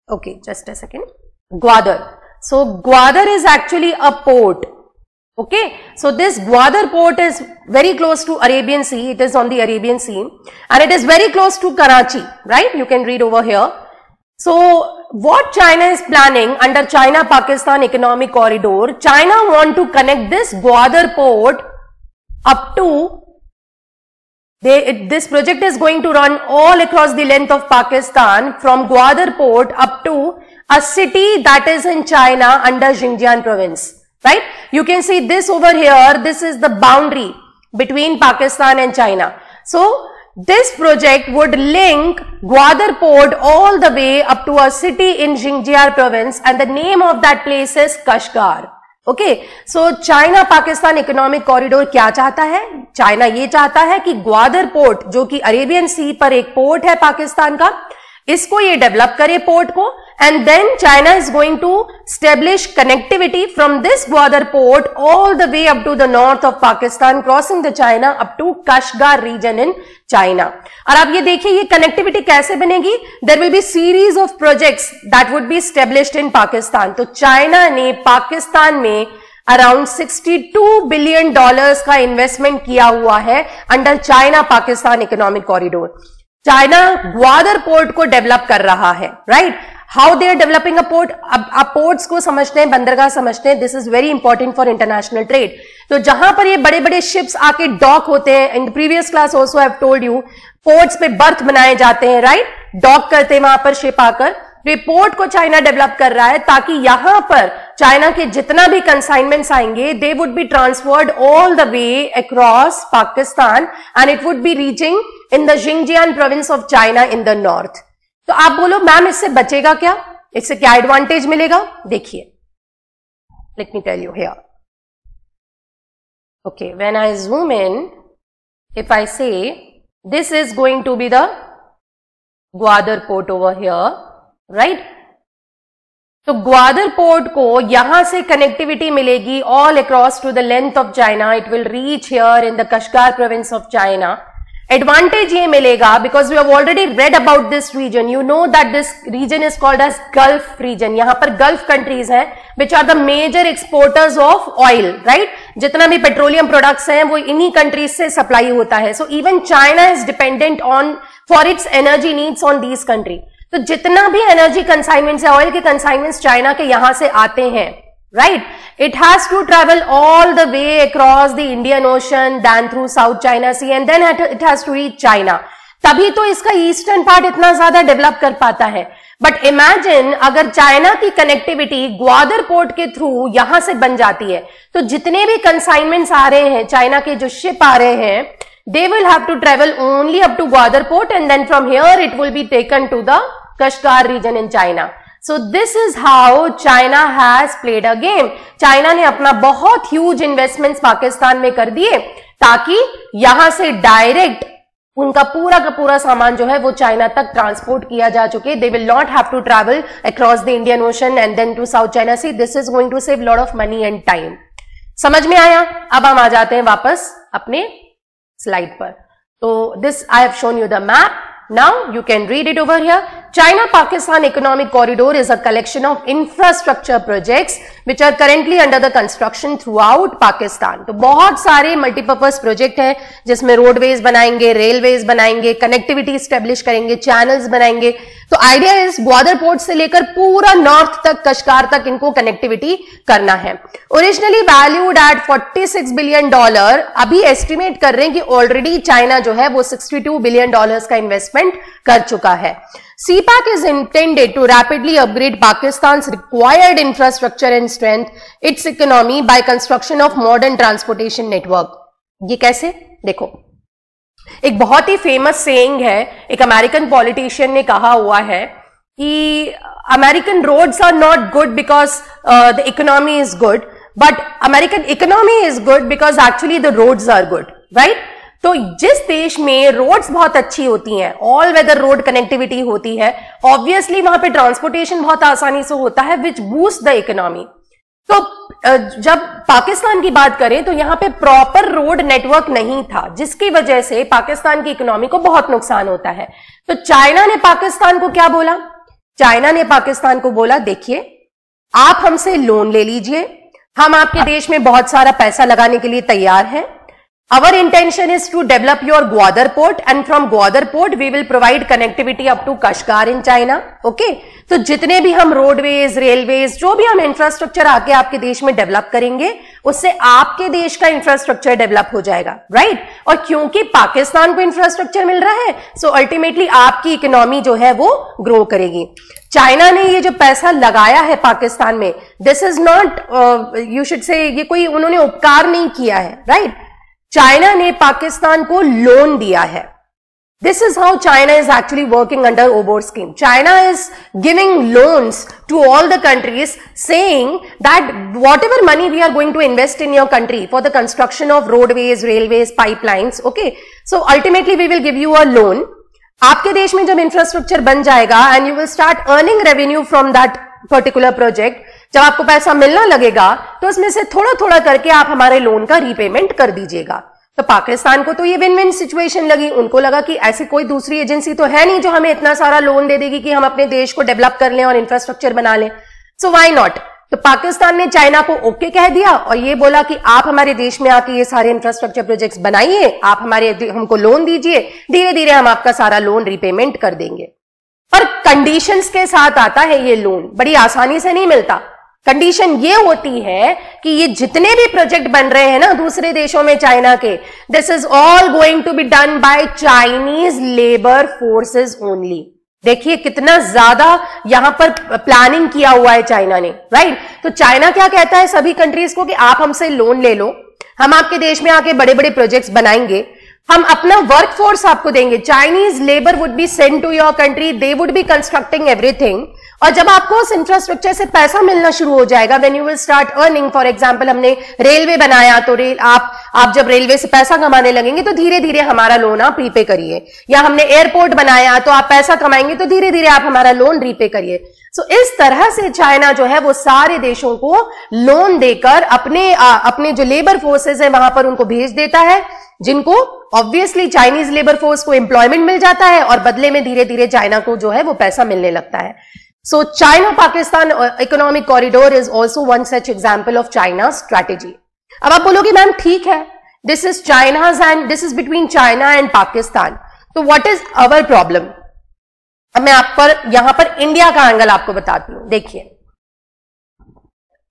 okay just a second, Gwadar. So Gwadar is actually a port. Okay, so this Gwadar port is very close to Arabian Sea. It is on the Arabian Sea and it is very close to Karachi, right? You can read over here. So what China is planning under China-Pakistan Economic Corridor, China want to connect this Gwadar port up to, this project is going to run all across the length of Pakistan from Gwadar port up to a city that is in China under Xinjiang province. Right? You can see this over here. This is the boundary between Pakistan and China. So this project would link Gwadar port all the way up to a city in Xinjiang province and the name of that place is Kashgar. Okay. So China Pakistan Economic Corridor क्या चाहता है? China ये चाहता है कि Gwadar port, जो कि Arabian सी पर एक पोर्ट है पाकिस्तान का, इसको ये डेवलप करे पोर्ट को, and then China is going to establish connectivity from this Gwadar port all the way up to the north of Pakistan, crossing the China up to Kashgar region in China. और आप ये देखिए ये connectivity कैसे बनेगी? There will be series of projects that would be established in Pakistan. तो China ने पाकिस्तान में अराउंड $62 बिलियन का इन्वेस्टमेंट किया हुआ है under China Pakistan economic corridor. China Gwadar port को डेवलप कर रहा है, right. How they are developing a port? अब आप पोर्ट्स को समझते हैं, बंदरगाह समझते हैं, this is very important for international trade. तो जहां पर ये बड़े बड़े शिप्स आके डॉक होते हैं, in previous class also I have told you, ports पे बर्थ बनाए जाते हैं, राइट, डॉक करते हैं वहां पर शिप आकर। ये पोर्ट को चाइना डेवलप कर रहा है ताकि यहां पर चाइना के जितना भी कंसाइनमेंट्स आएंगे दे would be transferred all the way across Pakistan and it would be reaching in the Xinjiang province of China in the north. तो आप बोलो मैम इससे बचेगा क्या, इससे क्या एडवांटेज मिलेगा? देखिए, let me tell you here. Okay, when I zoom in, if I say this is going to be the Gwadar port over here, right. तो ग्वादर पोर्ट को यहां से कनेक्टिविटी मिलेगी all across to the length of China. It will reach here in the Kashgar province of China. Advantage ये मिलेगा because we have already read about this region. You know that this region is called as gulf region. यहां पर gulf countries हैं which are the major exporters of oil, right. जितना भी petroleum products हैं वो इन्हीं कंट्रीज से supply होता है। So even China is dependent on for its energy needs on these country. तो जितना भी एनर्जी कंसाइनमेंट्स है, ऑयल के कंसाइनमेंट्स चाइना के यहां से आते हैं, right, it has to travel all the way across the Indian ocean, then through south China sea and then it has to reach China. तभी तो इसका ईस्टर्न पार्ट इतना ज्यादा डेवलप कर पाता है। बट इमेजिन अगर चाइना की कनेक्टिविटी ग्वादर पोर्ट के थ्रू यहां से बन जाती है तो जितने भी कंसाइनमेंट्स आ रहे हैं, चाइना के जो शिप आ रहे हैं, they will have to travel only up to Gwadar port and then from here it will be taken to the Kashgar region in China. So this is how China has played a game. China ने अपना बहुत huge investments Pakistan में कर दिए ताकि यहां से direct उनका पूरा का पूरा सामान जो है वो चाइना तक ट्रांसपोर्ट किया जा चुके। They will not have to travel across the Indian Ocean and then to South China Sea. This is going to save lot of money and time. समझ में आया? अब हम आ जाते हैं वापस अपने स्लाइड पर। तो this I have shown you the map. Now you can read it over here. China Pakistan economic corridor is a collection of infrastructure projects which are currently under the construction throughout Pakistan. तो बहुत सारे multipurpose project हैं जिसमें roadways बनाएंगे, railways बनाएंगे, connectivity establish करेंगे, channels बनाएंगे। तो आइडिया इज ग्वादर पोर्ट से लेकर पूरा नॉर्थ तक, कश्गार तक इनको कनेक्टिविटी करना है। ओरिजिनली वैल्यूड एट $46 बिलियन, अभी एस्टिमेट कर रहे हैं कि ऑलरेडी चाइना जो है वो $62 बिलियन का इन्वेस्टमेंट कर चुका है। CPEC is intended to rapidly upgrade Pakistan's required infrastructure and strength its economy by construction of modern transportation network. ये कैसे? देखो, एक बहुत ही फेमस सेइंग है, एक अमेरिकन पॉलिटिशियन ने कहा हुआ है कि American roads are not good because the economy is good, but American economy is good because actually the roads are good, right? तो जिस देश में रोड्स बहुत अच्छी होती हैं, ऑल वेदर रोड कनेक्टिविटी होती है, ऑब्वियसली वहां पे ट्रांसपोर्टेशन बहुत आसानी से होता है, विच बूस्ट द इकोनॉमी. तो जब पाकिस्तान की बात करें तो यहां पे प्रॉपर रोड नेटवर्क नहीं था, जिसकी वजह से पाकिस्तान की इकोनॉमी को बहुत नुकसान होता है. तो चाइना ने पाकिस्तान को क्या बोला? चाइना ने पाकिस्तान को बोला, देखिए आप हमसे लोन ले लीजिए, हम आपके देश में बहुत सारा पैसा लगाने के लिए तैयार हैं. Our intention is to develop your Gwadar port and from Gwadar port we will provide connectivity up to Kashgar in China. Okay? तो जितने भी हम रोडवेज, रेलवेज, जो भी हम इंफ्रास्ट्रक्चर आके आपके देश में डेवलप करेंगे, उससे आपके देश का इंफ्रास्ट्रक्चर डेवलप हो जाएगा, राइट? और क्योंकि पाकिस्तान को इंफ्रास्ट्रक्चर मिल रहा है, सो अल्टीमेटली आपकी इकोनॉमी जो है वो ग्रो करेगी. चाइना ने ये जो पैसा लगाया है पाकिस्तान में, this is not you should से, ये कोई उन्होंने उपकार नहीं किया है, राइट? चाइना ने पाकिस्तान को लोन दिया है. This is how China is actually working under OBOR scheme. China is giving loans to all the countries saying that whatever money we are going to invest in your country for the construction of roadways, railways, pipelines. Okay, so ultimately we will give you a loan. आपके देश में जब infrastructure बन जाएगा and you will start earning revenue from that particular project, जब आपको पैसा मिलना लगेगा तो उसमें से थोड़ा थोड़ा करके आप हमारे लोन का रीपेमेंट कर दीजिएगा. तो पाकिस्तान को तो ये विन विन सिचुएशन लगी. उनको लगा कि ऐसी कोई दूसरी एजेंसी तो है नहीं जो हमें इतना सारा लोन दे देगी कि हम अपने देश को डेवलप कर लें और इंफ्रास्ट्रक्चर बना लें. So why not? तो पाकिस्तान ने चाइना को ओके कह दिया और ये बोला कि आप हमारे देश में आके ये सारे इंफ्रास्ट्रक्चर प्रोजेक्ट्स बनाइए, आप हमको लोन दीजिए, धीरे धीरे हम आपका सारा लोन रीपेमेंट कर देंगे. पर कंडीशंस के साथ आता है ये लोन, बड़ी आसानी से नहीं मिलता. कंडीशन ये होती है कि ये जितने भी प्रोजेक्ट बन रहे हैं ना दूसरे देशों में चाइना के, this is all going to be done by Chinese labour forces only. देखिए कितना ज्यादा यहां पर प्लानिंग किया हुआ है चाइना ने, राइट? तो चाइना क्या कहता है सभी कंट्रीज को कि आप हमसे लोन ले लो, हम आपके देश में आके बड़े बड़े प्रोजेक्ट्स बनाएंगे, हम अपना वर्क फोर्स आपको देंगे. Chinese labour would be sent to your country, they would be constructing everything. और जब आपको उस इंफ्रास्ट्रक्चर से पैसा मिलना शुरू हो जाएगा, when you will start earning, for example हमने रेलवे बनाया तो आप जब रेलवे से पैसा कमाने लगेंगे तो धीरे धीरे हमारा लोन आप रीपे करिए. या हमने एयरपोर्ट बनाया तो आप पैसा कमाएंगे तो धीरे धीरे आप हमारा लोन रीपे करिए. सो इस तरह से चाइना जो है वो सारे देशों को लोन देकर अपने जो लेबर फोर्सेस है वहां पर उनको भेज देता है, जिनको ऑब्वियसली चाइनीज लेबर फोर्स को एम्प्लॉयमेंट मिल जाता है और बदले में धीरे धीरे चाइना को जो है वो पैसा मिलने लगता है. So China-Pakistan economic corridor is also one such example of China's strategy. अब आप बोलोगे मैम ठीक है, this is China's and this is between China and Pakistan. तो what is our problem? अब मैं यहां पर इंडिया का एंगल आपको बताती हूं. देखिए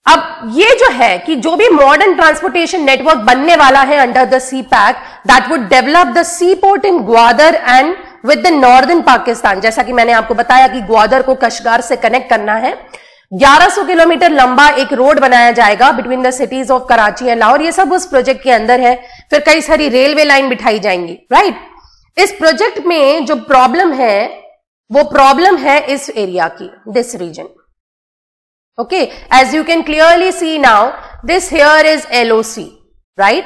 अब ये जो है कि जो भी मॉडर्न ट्रांसपोर्टेशन नेटवर्क बनने वाला है under the CPEC, that would develop the sea port in Gwadar and with the northern Pakistan. जैसा कि मैंने आपको बताया कि ग्वादर को कशगार से कनेक्ट करना है. 1100 किलोमीटर लंबा एक रोड बनाया जाएगा between the cities of Karachi and Lahore. ये सब उस प्रोजेक्ट के अंदर है. फिर कई सारी रेलवे लाइन बिठाई जाएंगी, राइट? इस प्रोजेक्ट में जो प्रॉब्लम है वो प्रॉब्लम है इस एरिया की, this region. Okay, as you can clearly see now, this here is LOC, right?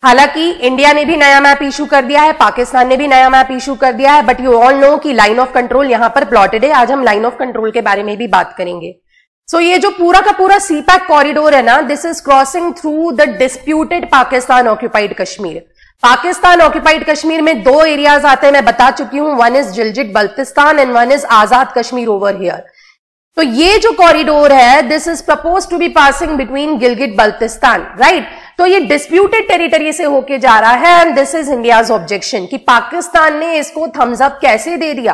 हालांकि इंडिया ने भी नया मैप इशू कर दिया है, पाकिस्तान ने भी नया मैप इशू कर दिया है, बट यू ऑल नो कि लाइन ऑफ कंट्रोल यहां पर प्लॉटेड है. आज हम लाइन ऑफ कंट्रोल के बारे में भी बात करेंगे. सो ये जो पूरा का पूरा सी पैक कॉरिडोर है ना, this is crossing through the disputed Pakistan occupied Kashmir. Pakistan occupied Kashmir में दो एरियाज आते हैं, मैं बता चुकी हूं. One is Gilgit Baltistan and one is Azad Kashmir over here. तो ये जो कॉरिडोर है, this is propose to be passing between Gilgit Baltistan, right? तो ये डिस्प्यूटेड टेरिटरी से होके जा रहा है and this is India's objection कि पाकिस्तान ने इसको थम्स अप कैसे दे दिया,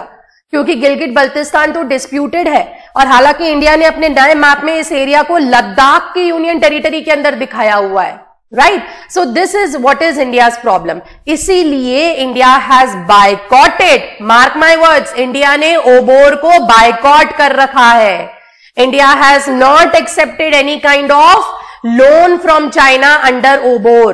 क्योंकि गिलगिट बल्तिस्तान तो डिस्प्यूटेड है. और हालांकि इंडिया ने अपने नए मैप में इस एरिया को लद्दाख की यूनियन टेरिटरी के अंदर दिखाया हुआ है, right? So this is what is India's problem. इसीलिए India has boycotted, mark my words, India ने ओबोर को बायकॉट कर रखा है. India has not accepted any kind of loan from China under OBOR.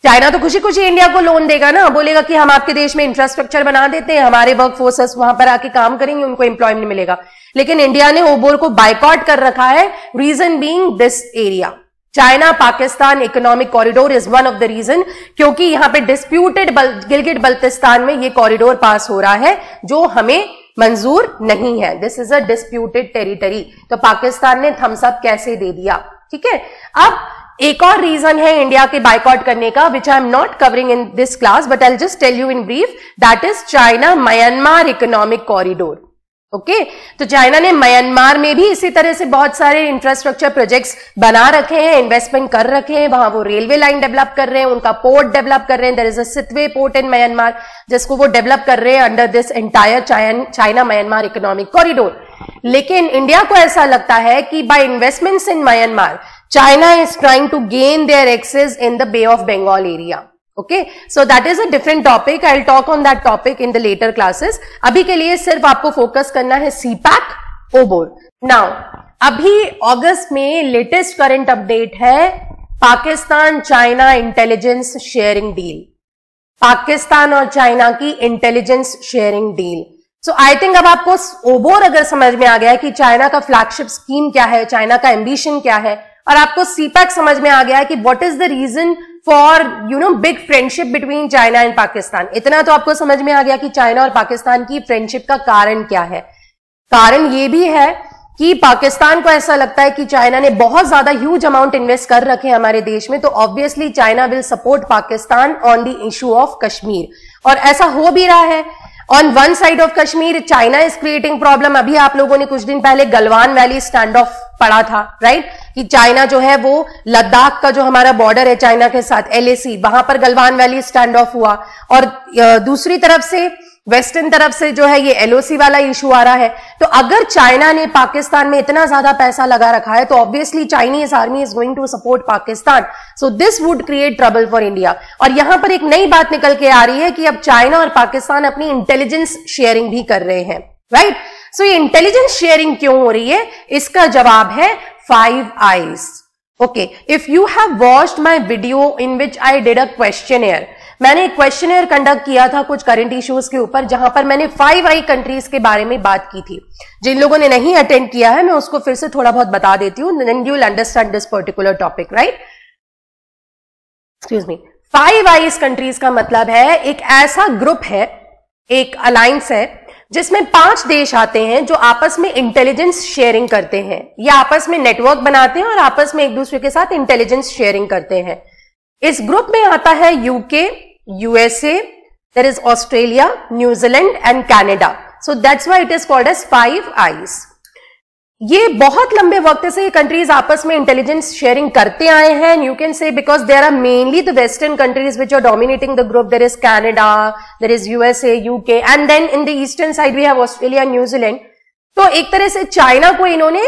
China तो खुशी खुशी इंडिया को लोन देगा ना, बोलेगा कि हम आपके देश में इंफ्रास्ट्रक्चर बना देते हैं, हमारे वर्क फोर्सेस वहां पर आके काम करेंगे, उनको एम्प्लॉयमेंट मिलेगा। लेकिन इंडिया ने ओबोर को बाइकआउट कर रखा है, reason being this area, China Pakistan economic corridor is one of the reason, क्योंकि यहां पे डिस्प्यूटेड गिलगिट बल्तिस्तान में ये कॉरिडोर पास हो रहा है जो हमें मंजूर नहीं है। This is a disputed territory. तो पाकिस्तान ने थम्स अप कैसे दे दिया, ठीक है। अब एक और रीजन है इंडिया के बाइकआउट करने का, which I am not covering in this class but I will just tell you in brief, that is China Myanmar economic corridor. Okay, तो चाइना ने म्यांमार में भी इसी तरह से बहुत सारे इंफ्रास्ट्रक्चर प्रोजेक्ट्स बना रखे हैं, इन्वेस्टमेंट कर रखे हैं, वहां वो रेलवे लाइन डेवलप कर रहे हैं, उनका पोर्ट डेवलप कर रहे हैं। There is a Sittwe port in Myanmar जिसको वो डेवलप कर रहे हैं under this entire China Myanmar economic corridor. लेकिन इंडिया को ऐसा लगता है कि by investments in Myanmar China is trying to gain their access in the Bay of Bengal area. Okay, so that is a different topic. I'll talk on that topic in the later classes. अभी के लिए सिर्फ आपको focus करना है CPAC, OBOR. Now, अभी अगस्त में latest current update है Pakistan China intelligence sharing deal, Pakistan और चाइना की intelligence sharing deal. So I think अब आपको ओबोर अगर समझ में आ गया है कि चाइना का फ्लैगशिप स्कीम क्या है, चाइना का एम्बिशन क्या है, और आपको सीपैक समझ में आ गया है कि what is the reason for big friendship between China and Pakistan, इतना तो आपको समझ में आ गया कि चाइना और पाकिस्तान की फ्रेंडशिप का कारण क्या है। कारण ये भी है कि पाकिस्तान को ऐसा लगता है कि चाइना ने बहुत ज्यादा ह्यूज अमाउंट इन्वेस्ट कर रखे हैं हमारे देश में, तो obviously China will support Pakistan on the issue of Kashmir, और ऐसा हो भी रहा है। On one side of Kashmir China is creating problem. अभी आप लोगों ने कुछ दिन पहले गलवान वैली स्टैंड ऑफ पढ़ा था, राइट, कि चाइना जो है वो लद्दाख का जो हमारा बॉर्डर है चाइना के साथ LAC, वहां पर गलवान वैली स्टैंड ऑफ हुआ, और दूसरी तरफ से वेस्टर्न तरफ से जो है ये LOC वाला इशू आ रहा है। तो अगर चाइना ने पाकिस्तान में इतना ज्यादा पैसा लगा रखा है तो obviously Chinese army is going to support Pakistan, so this would create trouble for India. और यहां पर एक नई बात निकल के आ रही है कि अब चाइना और पाकिस्तान अपनी इंटेलिजेंस शेयरिंग भी कर रहे हैं, राइट। सो ये इंटेलिजेंस शेयरिंग क्यों हो रही है, इसका जवाब है 5 eyes। Okay, if you have watched my video in which I did a questionnaire, मैंने एक क्वेश्चनएयर कंडक्ट किया था कुछ करंट इश्यूज के ऊपर, जहां पर मैंने 5 आई कंट्रीज के बारे में बात की थी। जिन लोगों ने नहीं अटेंड किया है मैं उसको फिर से थोड़ा बहुत बता देती हूँ, then you will understand this particular topic, right. Excuse me, 5 eyes countries का मतलब है एक ऐसा ग्रुप है, एक अलायंस है जिसमें 5 देश आते हैं जो आपस में इंटेलिजेंस शेयरिंग करते हैं, या आपस में नेटवर्क बनाते हैं और आपस में एक दूसरे के साथ इंटेलिजेंस शेयरिंग करते हैं। इस ग्रुप में आता है UK, USA, there is Australia, New Zealand and Canada. So that's why it is called as 5 eyes. ये बहुत लंबे वक्त से ये कंट्रीज आपस में इंटेलिजेंस शेयरिंग करते आए हैं, you can say, because there are mainly the western countries which are dominating the group. There is Canada, there is USA, UK, and then in the eastern side we have Australia, New Zealand. तो एक तरह से China को इन्होंने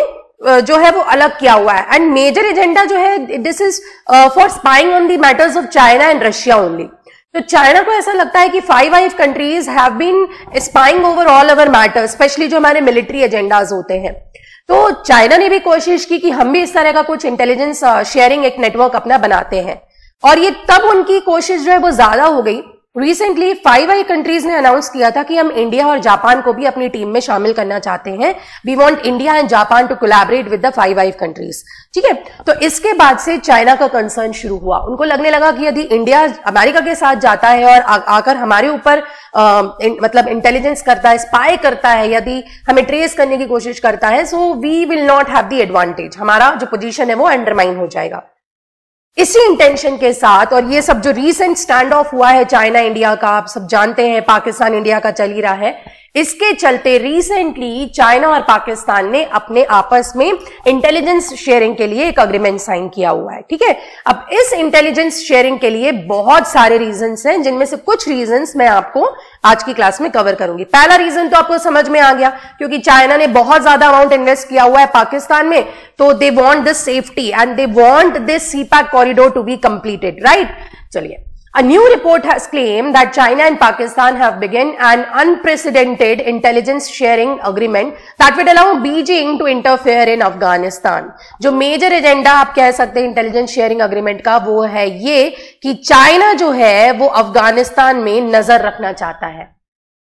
जो है वो अलग किया हुआ है, एंड मेजर एजेंडा जो है this is for spying on the matters of China and Russia only. तो चाइना को ऐसा लगता है कि 5 आई countries have been spying over all our matters, specially जो हमारे मिलिट्री एजेंडाज होते हैं। तो चाइना ने भी कोशिश की कि हम भी इस तरह का कुछ इंटेलिजेंस शेयरिंग एक नेटवर्क अपना बनाते हैं, और ये तब उनकी कोशिश जो है वो ज्यादा हो गई। रिसेंटली 5 आई कंट्रीज ने अनाउंस किया था कि हम इंडिया और जापान को भी अपनी टीम में शामिल करना चाहते हैं। We want India and Japan to collaborate with the 5 I countries, ठीक है। तो इसके बाद से चाइना का कंसर्न शुरू हुआ, उनको लगने लगा कि यदि इंडिया अमेरिका के साथ जाता है और आकर हमारे ऊपर मतलब इंटेलिजेंस करता है, स्पाई करता है, यदि हमें ट्रेस करने की कोशिश करता है, so we will not have the advantage, हमारा जो पोजीशन है वो अंडरमाइन हो जाएगा। इसी इंटेंशन के साथ, और ये सब जो रीसेंट स्टैंड ऑफ हुआ है चाइना इंडिया का, आप सब जानते हैं, पाकिस्तान इंडिया का चल ही रहा है, इसके चलते रिसेंटली चाइना और पाकिस्तान ने अपने आपस में इंटेलिजेंस शेयरिंग के लिए एक अग्रीमेंट साइन किया हुआ है, ठीक है। अब इस इंटेलिजेंस शेयरिंग के लिए बहुत सारे रीजंस हैं, जिनमें से कुछ रीजंस मैं आपको आज की क्लास में कवर करूंगी। पहला रीजन तो आपको समझ में आ गया, क्योंकि चाइना ने बहुत ज्यादा अमाउंट इन्वेस्ट किया हुआ है पाकिस्तान में, तो they want this safety and they want this CPEC corridor to be completed, right. चलिए A new report has claimed that China and Pakistan have begun an unprecedented intelligence sharing agreement that would allow Beijing to interfere in Afghanistan. जो major agenda आप कह सकते हैं intelligence sharing agreement का, वो है ये कि चाइना जो है वो अफगानिस्तान में नजर रखना चाहता है।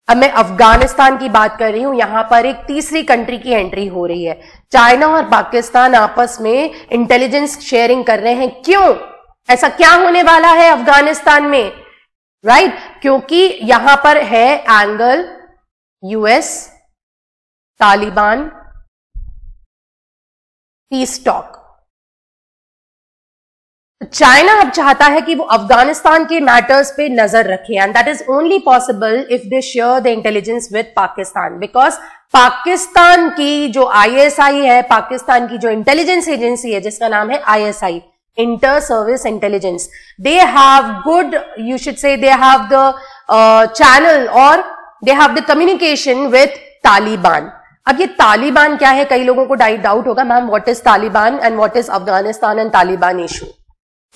अब मैं अफगानिस्तान की बात कर रही हूं, यहां पर एक तीसरी कंट्री की एंट्री हो रही है। चाइना और पाकिस्तान आपस में इंटेलिजेंस शेयरिंग कर रहे हैं। क्यों? ऐसा क्या होने वाला है अफगानिस्तान में? राइट, क्योंकि यहां पर है angle US Taliban piece talk. China अब चाहता है कि वो अफगानिस्तान के मैटर्स पे नजर रखे, and that is only possible if they share the intelligence with Pakistan, because Pakistan की जो आईएसआई है, पाकिस्तान की जो इंटेलिजेंस एजेंसी है जिसका नाम है ISI, inter service intelligence, they have good, you should say they have the channel और they have the communication with Taliban. अब ये तालिबान क्या है? कई लोगों को डाउट होगा, ma'am what is Taliban and what is Afghanistan and Taliban issue.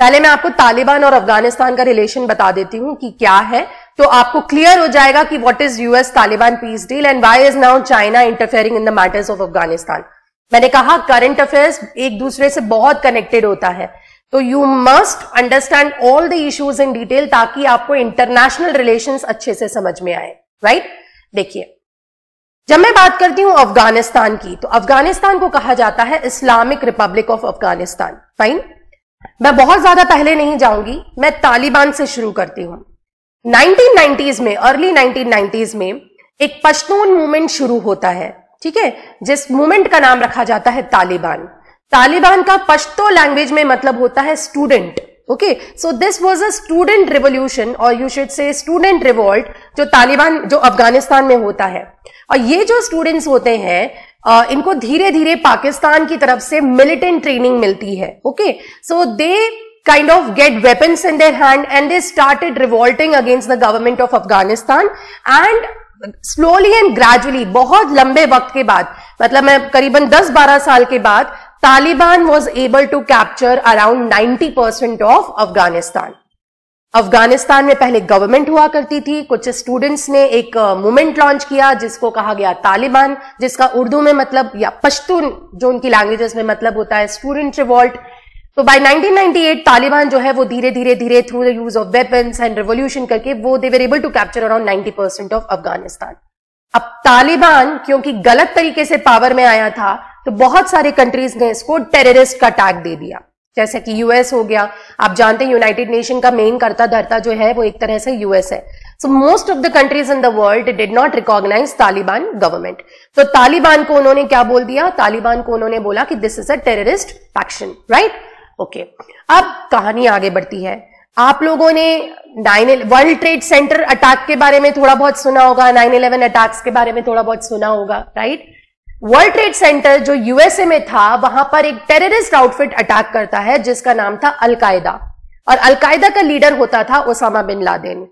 पहले मैं आपको तालिबान और अफगानिस्तान का रिलेशन बता देती हूं कि क्या है, तो आपको क्लियर हो जाएगा कि what is US Taliban peace deal and why is now China interfering in the matters of Afghanistan. मैंने कहा करंट अफेयर्स एक दूसरे से बहुत कनेक्टेड होता है, तो you must understand all the issues in detail ताकि आपको इंटरनेशनल रिलेशंस अच्छे से समझ में आए। राइट, देखिए जब मैं बात करती हूं अफगानिस्तान की, तो अफगानिस्तान को कहा जाता है Islamic Republic of Afghanistan. Fine, मैं बहुत ज्यादा पहले नहीं जाऊंगी, मैं तालिबान से शुरू करती हूं। 1990s में, अर्ली 1990s में एक पश्तून मूवमेंट शुरू होता है, ठीक है, जिस मूवमेंट का नाम रखा जाता है तालिबान। तालिबान का पश्तो लैंग्वेज में मतलब होता है student. Okay, so this was a student revolution, और you should say student revolt, जो तालिबान जो अफगानिस्तान में होता है। और ये जो स्टूडेंट्स होते हैं इनको धीरे धीरे पाकिस्तान की तरफ से मिलिटेंट ट्रेनिंग मिलती है। Okay, so they kind of get weapons in their hand and they started revolting against the government of Afghanistan, and slowly and gradually, बहुत लंबे वक्त के बाद, मतलब मैं करीबन 10-12 साल के बाद, Taliban was able to capture around 90% of Afghanistan. Afghanistan में पहले गवर्नमेंट हुआ करती थी, कुछ स्टूडेंट्स ने एक मूवमेंट लॉन्च किया जिसको कहा गया तालिबान, जिसका उर्दू में मतलब या पश्तून जो उनकी लैंग्वेजेस में मतलब होता है स्टूडेंट रिवॉल्ट। तो बाय 1998 तालिबान जो है वो धीरे धीरे through the use of weapons and revolution करके वो they were able to capture around 90% of Afghanistan. अब तालिबान क्योंकि गलत तरीके से पावर में आया था, तो बहुत सारे कंट्रीज ने इसको टेररिस्ट का टैग दे दिया, जैसे कि यूएस हो गया। आप जानते हैं यूनाइटेड नेशन का मेन कर्ता धर्ता जो है वो एक तरह से यूएस है। So most of the countries in the world did not recognise Taliban government. तो तालिबान को उन्होंने क्या बोल दिया? तालिबान को उन्होंने बोला कि this is a terrorist faction. Right, okay, अब कहानी आगे बढ़ती है। आप लोगों ने वर्ल्ड ट्रेड सेंटर अटैक के बारे में थोड़ा बहुत सुना होगा, 9/11 अटैक्स के बारे में थोड़ा बहुत सुना होगा। राइट, वर्ल्ड ट्रेड सेंटर जो यूएसए में था, वहां पर एक टेररिस्ट आउटफिट अटैक करता है जिसका नाम था अलकायदा, और अलकायदा का लीडर होता था ओसामा बिन लादेन।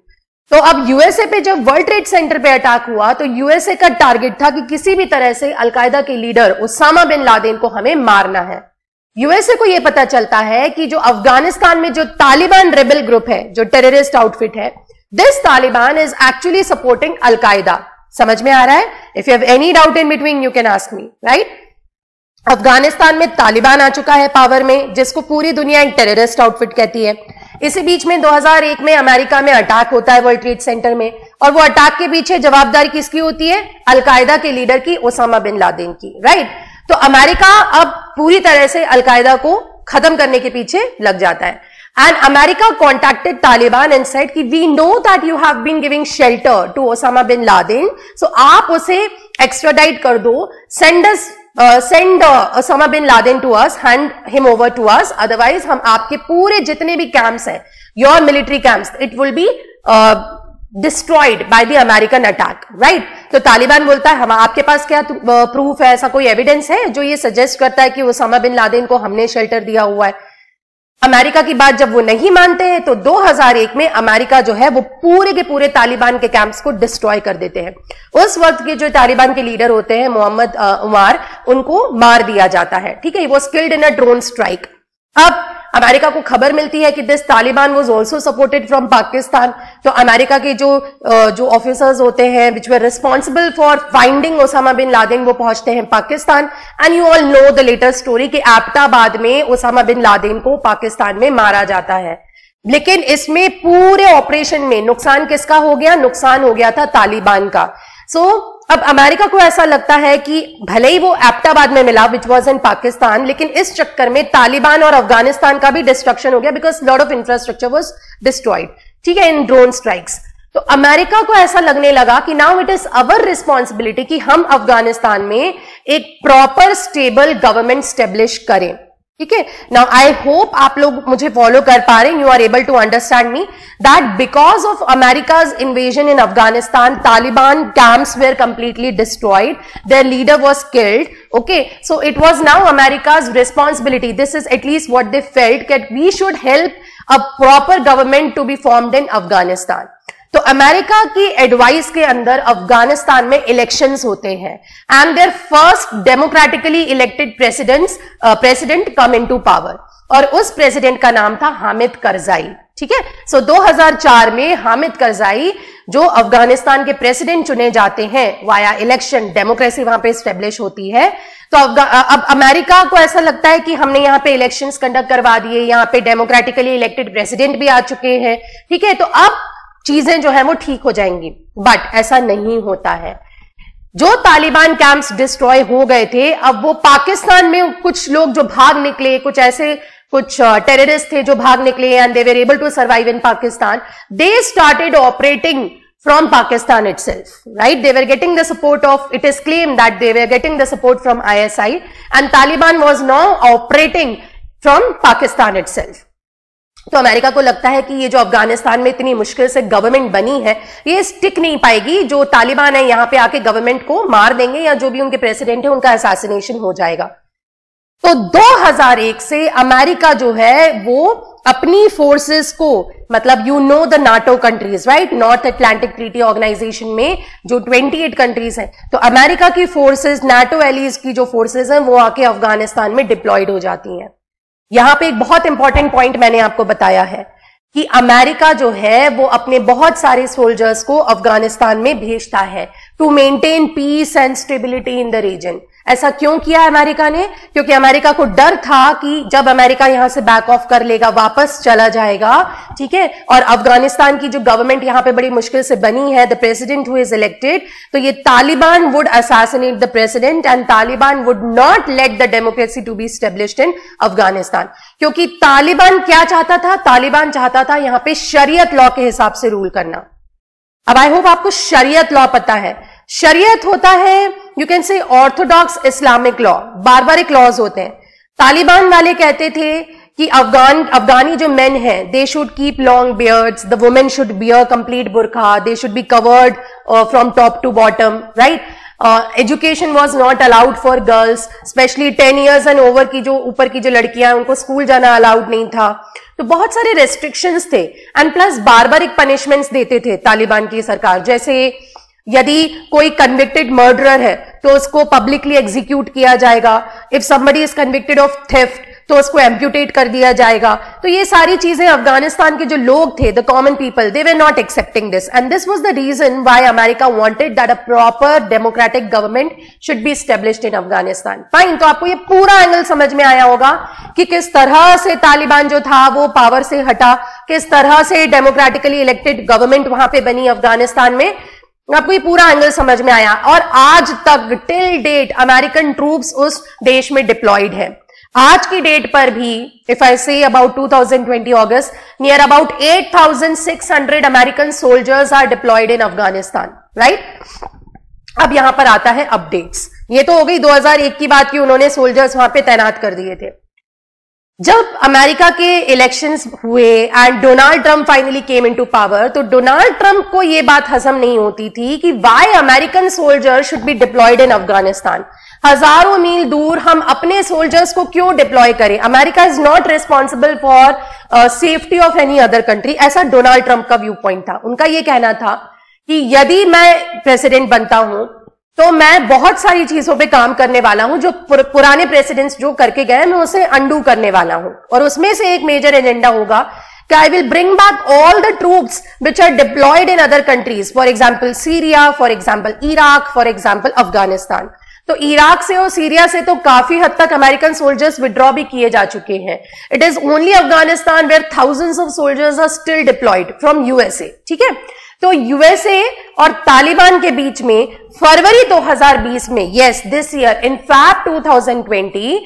तो अब यूएसए पे जब वर्ल्ड ट्रेड सेंटर पे अटैक हुआ, तो यूएसए का टारगेट था कि किसी भी तरह से अलकायदा के लीडर ओसामा बिन लादेन को हमें मारना है। यूएसए को यह पता चलता है कि जो अफगानिस्तान में जो तालिबान रेबल ग्रुप है, जो टेररिस्ट आउटफिट है, this Taliban is actually supporting al Qaeda. समझ में आ रहा है? If you have any doubt in between you can ask me. Right, Afghanistan में तालिबान आ चुका है पावर में, जिसको पूरी दुनिया एक टेररिस्ट आउटफिट कहती है। इसी बीच में 2001 में अमेरिका में अटैक होता है वर्ल्ड ट्रेड सेंटर में, और वो अटैक के पीछे जवाबदारी किसकी होती है? अलकायदा के लीडर की, ओसामा बिन लादेन की। राइट, तो अमेरिका अब पूरी तरह से अलकायदा को खत्म करने के पीछे लग जाता है। And America contacted Taliban and said कि we know that you have been giving shelter to Osama bin Laden, so आप उसे एक्स्ट्राडाइट कर दो, send Osama bin Laden to us, hand him over to us, otherwise हम आपके पूरे जितने भी कैंप्स हैं, your military camps, it will be destroyed by the American attack. Right, तो तालिबान बोलता है हम आपके पास क्या प्रूफ है, ऐसा कोई एविडेंस है जो ये सजेस्ट करता है कि ओसामा बिन लादेन को हमने शेल्टर दिया हुआ है? अमेरिका की बात जब वो नहीं मानते हैं, तो 2001 में अमेरिका जो है वो पूरे के पूरे तालिबान के कैंप्स को डिस्ट्रॉय कर देते हैं। उस वक्त के जो तालिबान के लीडर होते हैं मोहम्मद उमार, उनको मार दिया जाता है। ठीक है, वो skilled in a drone strike. अब अमेरिका को खबर मिलती है कि this Taliban was also supported from Pakistan, तो अमेरिका के जो ऑफिसर्स होते हैं which were responsible for finding Osama bin Laden वो पहुंचते हैं Pakistan. And you all know the latest story कि एबटाबाद में ओसामा बिन लादेन को पाकिस्तान में मारा जाता है। लेकिन इसमें पूरे ऑपरेशन में नुकसान किसका हो गया? नुकसान हो गया था तालिबान का। अब अमेरिका को ऐसा लगता है कि भले ही वो एबटाबाद में मिला विच वॉज इन पाकिस्तान, लेकिन इस चक्कर में तालिबान और अफगानिस्तान का भी डिस्ट्रक्शन हो गया because lot of infrastructure was destroyed, ठीक है, इन ड्रोन स्ट्राइक्स। तो अमेरिका को ऐसा लगने लगा कि now it is our responsibility कि हम अफगानिस्तान में एक प्रॉपर स्टेबल गवर्नमेंट स्टेब्लिश करें, ठीक है। नाउ आई होप आप लोग मुझे फॉलो कर पा रहे हैं, you are able to understand me that because of America's invasion in Afghanistan, Taliban camps were completely destroyed, their leader was killed, okay. So it was now America's responsibility, this is at least what they felt, that we should help a proper government to be formed in Afghanistan. तो America की advice के अंदर अफगानिस्तान में elections होते हैं and their first democratically elected president come into power, और उस president का नाम था हामिद करजाई, ठीक है। सो 2004 में हामिद करजाई जो अफगानिस्तान के प्रेसिडेंट चुने जाते हैं वाया इलेक्शन, डेमोक्रेसी वहां पे स्टेब्लिश होती है। तो अब अमेरिका को ऐसा लगता है कि हमने यहाँ पे इलेक्शंस कंडक्ट करवा दिए, यहाँ पे डेमोक्रेटिकली इलेक्टेड प्रेसिडेंट भी आ चुके हैं, ठीक है, तो अब चीजें जो है वो ठीक हो जाएंगी। बट ऐसा नहीं होता है। जो तालिबान कैंप्स डिस्ट्रॉय हो गए थे, अब वो पाकिस्तान में कुछ लोग जो भाग निकले, कुछ टेररिस्ट थे जो भाग निकले and they were able to survive in Pakistan, they started operating from Pakistan itself, right? They were getting the support of, it is claimed that they were getting the support from ISI and Taliban was now operating from Pakistan itself. तो America को लगता है कि ये जो अफगानिस्तान में इतनी मुश्किल से गवर्नमेंट बनी है, ये स्टिक नहीं पाएगी, जो तालिबान है यहां पे आके गवर्नमेंट को मार देंगे या जो भी उनके प्रेसिडेंट है उनका असैसिनेशन हो जाएगा। तो 2001 से अमेरिका जो है वो अपनी फोर्सेस को, मतलब you know the NATO countries, right, North Atlantic Treaty Organisation में जो 28 कंट्रीज हैं, तो अमेरिका की फोर्सेस, नाटो एलीज की जो फोर्सेस हैं वो आके अफगानिस्तान में डिप्लॉयड हो जाती हैं। यहां पे एक बहुत इंपॉर्टेंट पॉइंट मैंने आपको बताया है कि अमेरिका जो है वो अपने बहुत सारे सोल्जर्स को अफगानिस्तान में भेजता है to maintain peace and stability in the region. ऐसा क्यों किया अमेरिका ने? क्योंकि अमेरिका को डर था कि जब अमेरिका यहां से बैक ऑफ कर लेगा, वापस चला जाएगा, ठीक है, और अफगानिस्तान की जो गवर्नमेंट यहां पे बड़ी मुश्किल से बनी है, the president who is elected, तो ये Taliban would assassinate the president and Taliban would not let the democracy to be established in Afghanistan. क्योंकि तालिबान क्या चाहता था? तालिबान चाहता था यहां पे शरीयत लॉ के हिसाब से रूल करना। अब आई होप आपको शरीयत लॉ पता है। शरीयत होता है, you can say orthodox Islamic law, barbaric laws होते हैं। तालिबान वाले कहते थे कि अफगानी जो मेन हैं, they should keep long beards, the women should bear complete बुरखा, they should be covered from top to bottom, right. Education was not allowed for girls, specially 10 years and over की जो ऊपर की जो लड़कियां, उनको स्कूल जाना अलाउड नहीं था। तो बहुत सारे रेस्ट्रिक्शंस थे एंड प्लस बारबारिक पनिशमेंट्स देते थे तालिबान की सरकार। जैसे यदि कोई कन्विक्टेड मर्डरर है तो उसको पब्लिकली एग्जीक्यूट किया जाएगा, if somebody is convicted of theft तो उसको एम्प्यूटेट कर दिया जाएगा। तो ये सारी चीजें अफगानिस्तान के जो लोग थे, the common people, they were not accepting this and this was the reason why America wanted that a proper democratic government should be established in Afghanistan. Fine, तो आपको ये पूरा एंगल समझ में आया होगा कि किस तरह से तालिबान जो था वो पावर से हटा, किस तरह से डेमोक्रेटिकली इलेक्टेड गवर्नमेंट वहां पे बनी अफगानिस्तान में। आपको ये पूरा एंगल समझ में आया। और आज तक टिल डेट अमेरिकन ट्रूप्स उस देश में डिप्लॉयड है। आज की डेट पर भी, इफ आई से अबाउट 2020 अगस्त, near about 8,600 American soldiers are deployed in Afghanistan, right. अब यहां पर आता है अपडेट्स। ये तो हो गई 2001 की बात कि उन्होंने सोल्जर्स वहां पे तैनात कर दिए थे। जब अमेरिका के इलेक्शंस हुए and Donald Trump finally came into power, तो डोनाल्ड ट्रंप को यह बात हजम नहीं होती थी कि why American soldiers should be deployed in Afghanistan. हजारों मील दूर हम अपने सोल्जर्स को क्यों डिप्लॉय करें? America is not responsible for safety of any other country, ऐसा डोनाल्ड ट्रंप का व्यू पॉइंट था। उनका यह कहना था कि यदि मैं प्रेसिडेंट बनता हूं तो मैं बहुत सारी चीजों पे काम करने वाला हूं, जो पुराने प्रेसिडेंट्स जो करके गए मैं उसे अंडू करने वाला हूं। और उसमें से एक मेजर एजेंडा होगा कि I will bring back all the troops which are deployed in other countries, for example Syria, for example Iraq, for example Afghanistan. तो इराक से और सीरिया से तो काफी हद तक अमेरिकन सोल्जर्स विड्रॉ भी किए जा चुके हैं। It is only Afghanistan where thousands of soldiers are still deployed from USA. ठीक है, तो यूएसए और तालिबान के बीच में फरवरी 2020 में, yes this year in fact 2020,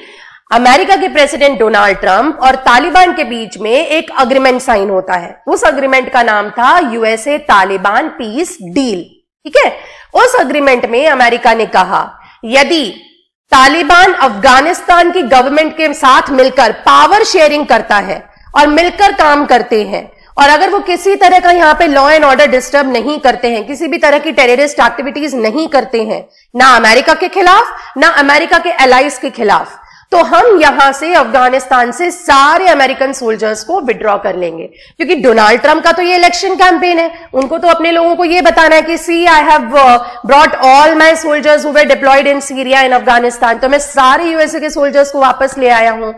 America के प्रेसिडेंट डोनाल्ड ट्रंप और तालिबान के बीच में एक अग्रीमेंट साइन होता है। उस अग्रीमेंट का नाम था यूएसए तालिबान पीस डील। ठीक है, उस अग्रीमेंट में अमेरिका ने कहा यदि तालिबान अफगानिस्तान की गवर्नमेंट के साथ मिलकर पावर शेयरिंग करता है और मिलकर काम करते हैं, और अगर वो किसी तरह का यहां पे लॉ एंड ऑर्डर डिस्टर्ब नहीं करते हैं, किसी भी तरह की टेररिस्ट एक्टिविटीज नहीं करते हैं, ना अमेरिका के खिलाफ ना अमेरिका के एलाइज के खिलाफ, तो हम यहां से अफगानिस्तान से सारे अमेरिकन सोल्जर्स को विड्रॉ कर लेंगे। क्योंकि डोनाल्ड ट्रंप का तो ये इलेक्शन कैंपेन है, उनको तो अपने लोगों को ये बताना है कि see I have brought all my soldiers who were deployed in Syria in Afghanistan, तो मैं सारे यूएसए के सोल्जर्स को वापस ले आया हूं।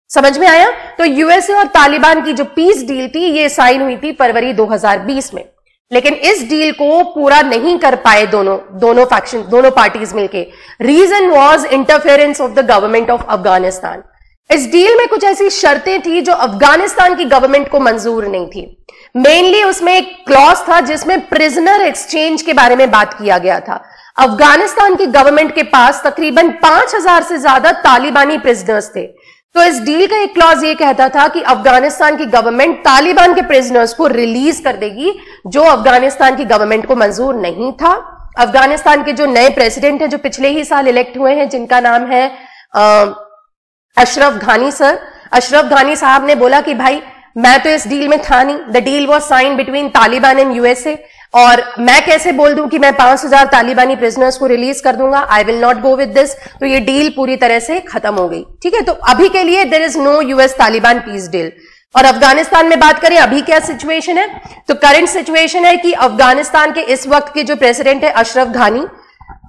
समझ में आया? तो यूएसए और तालिबान की जो पीस डील थी ये साइन हुई थी फरवरी 2020 में, लेकिन इस डील को पूरा नहीं कर पाए दोनों फैक्शन, दोनों पार्टीज मिलके। Reason was interference of the government of Afghanistan. इस डील में कुछ ऐसी शर्तें थी जो अफगानिस्तान की गवर्नमेंट को मंजूर नहीं थी। मेनली उसमें एक क्लॉज था जिसमें प्रिजनर एक्सचेंज के बारे में बात किया गया था। अफगानिस्तान की गवर्नमेंट के पास तकरीबन 5000 से ज्यादा तालिबानी प्रिजनर्स थे। तो इस डील का एक क्लॉज ये कहता था कि अफगानिस्तान की गवर्नमेंट तालिबान के प्रिजनर्स को रिलीज कर देगी, जो अफगानिस्तान की गवर्नमेंट को मंजूर नहीं था। अफगानिस्तान के जो नए प्रेसिडेंट हैं, जो पिछले ही साल इलेक्ट हुए हैं, जिनका नाम है अशरफ घानी सर, अशरफ घानी साहब ने बोला कि भाई मैं तो इस डील में था नहीं, the deal was sign between Taliban and USA, और मैं कैसे बोल दूं कि मैं 5000 तालिबानी प्रिजनर्स को रिलीज कर दूंगा, I will not go with this. तो ये डील पूरी तरह से खत्म हो गई। ठीक है, तो अभी के लिए there is no US Taliban peace deal. और अफगानिस्तान में बात करें अभी क्या सिचुएशन है, तो करंट सिचुएशन है कि अफगानिस्तान के इस वक्त के जो प्रेसिडेंट है अशरफ घानी,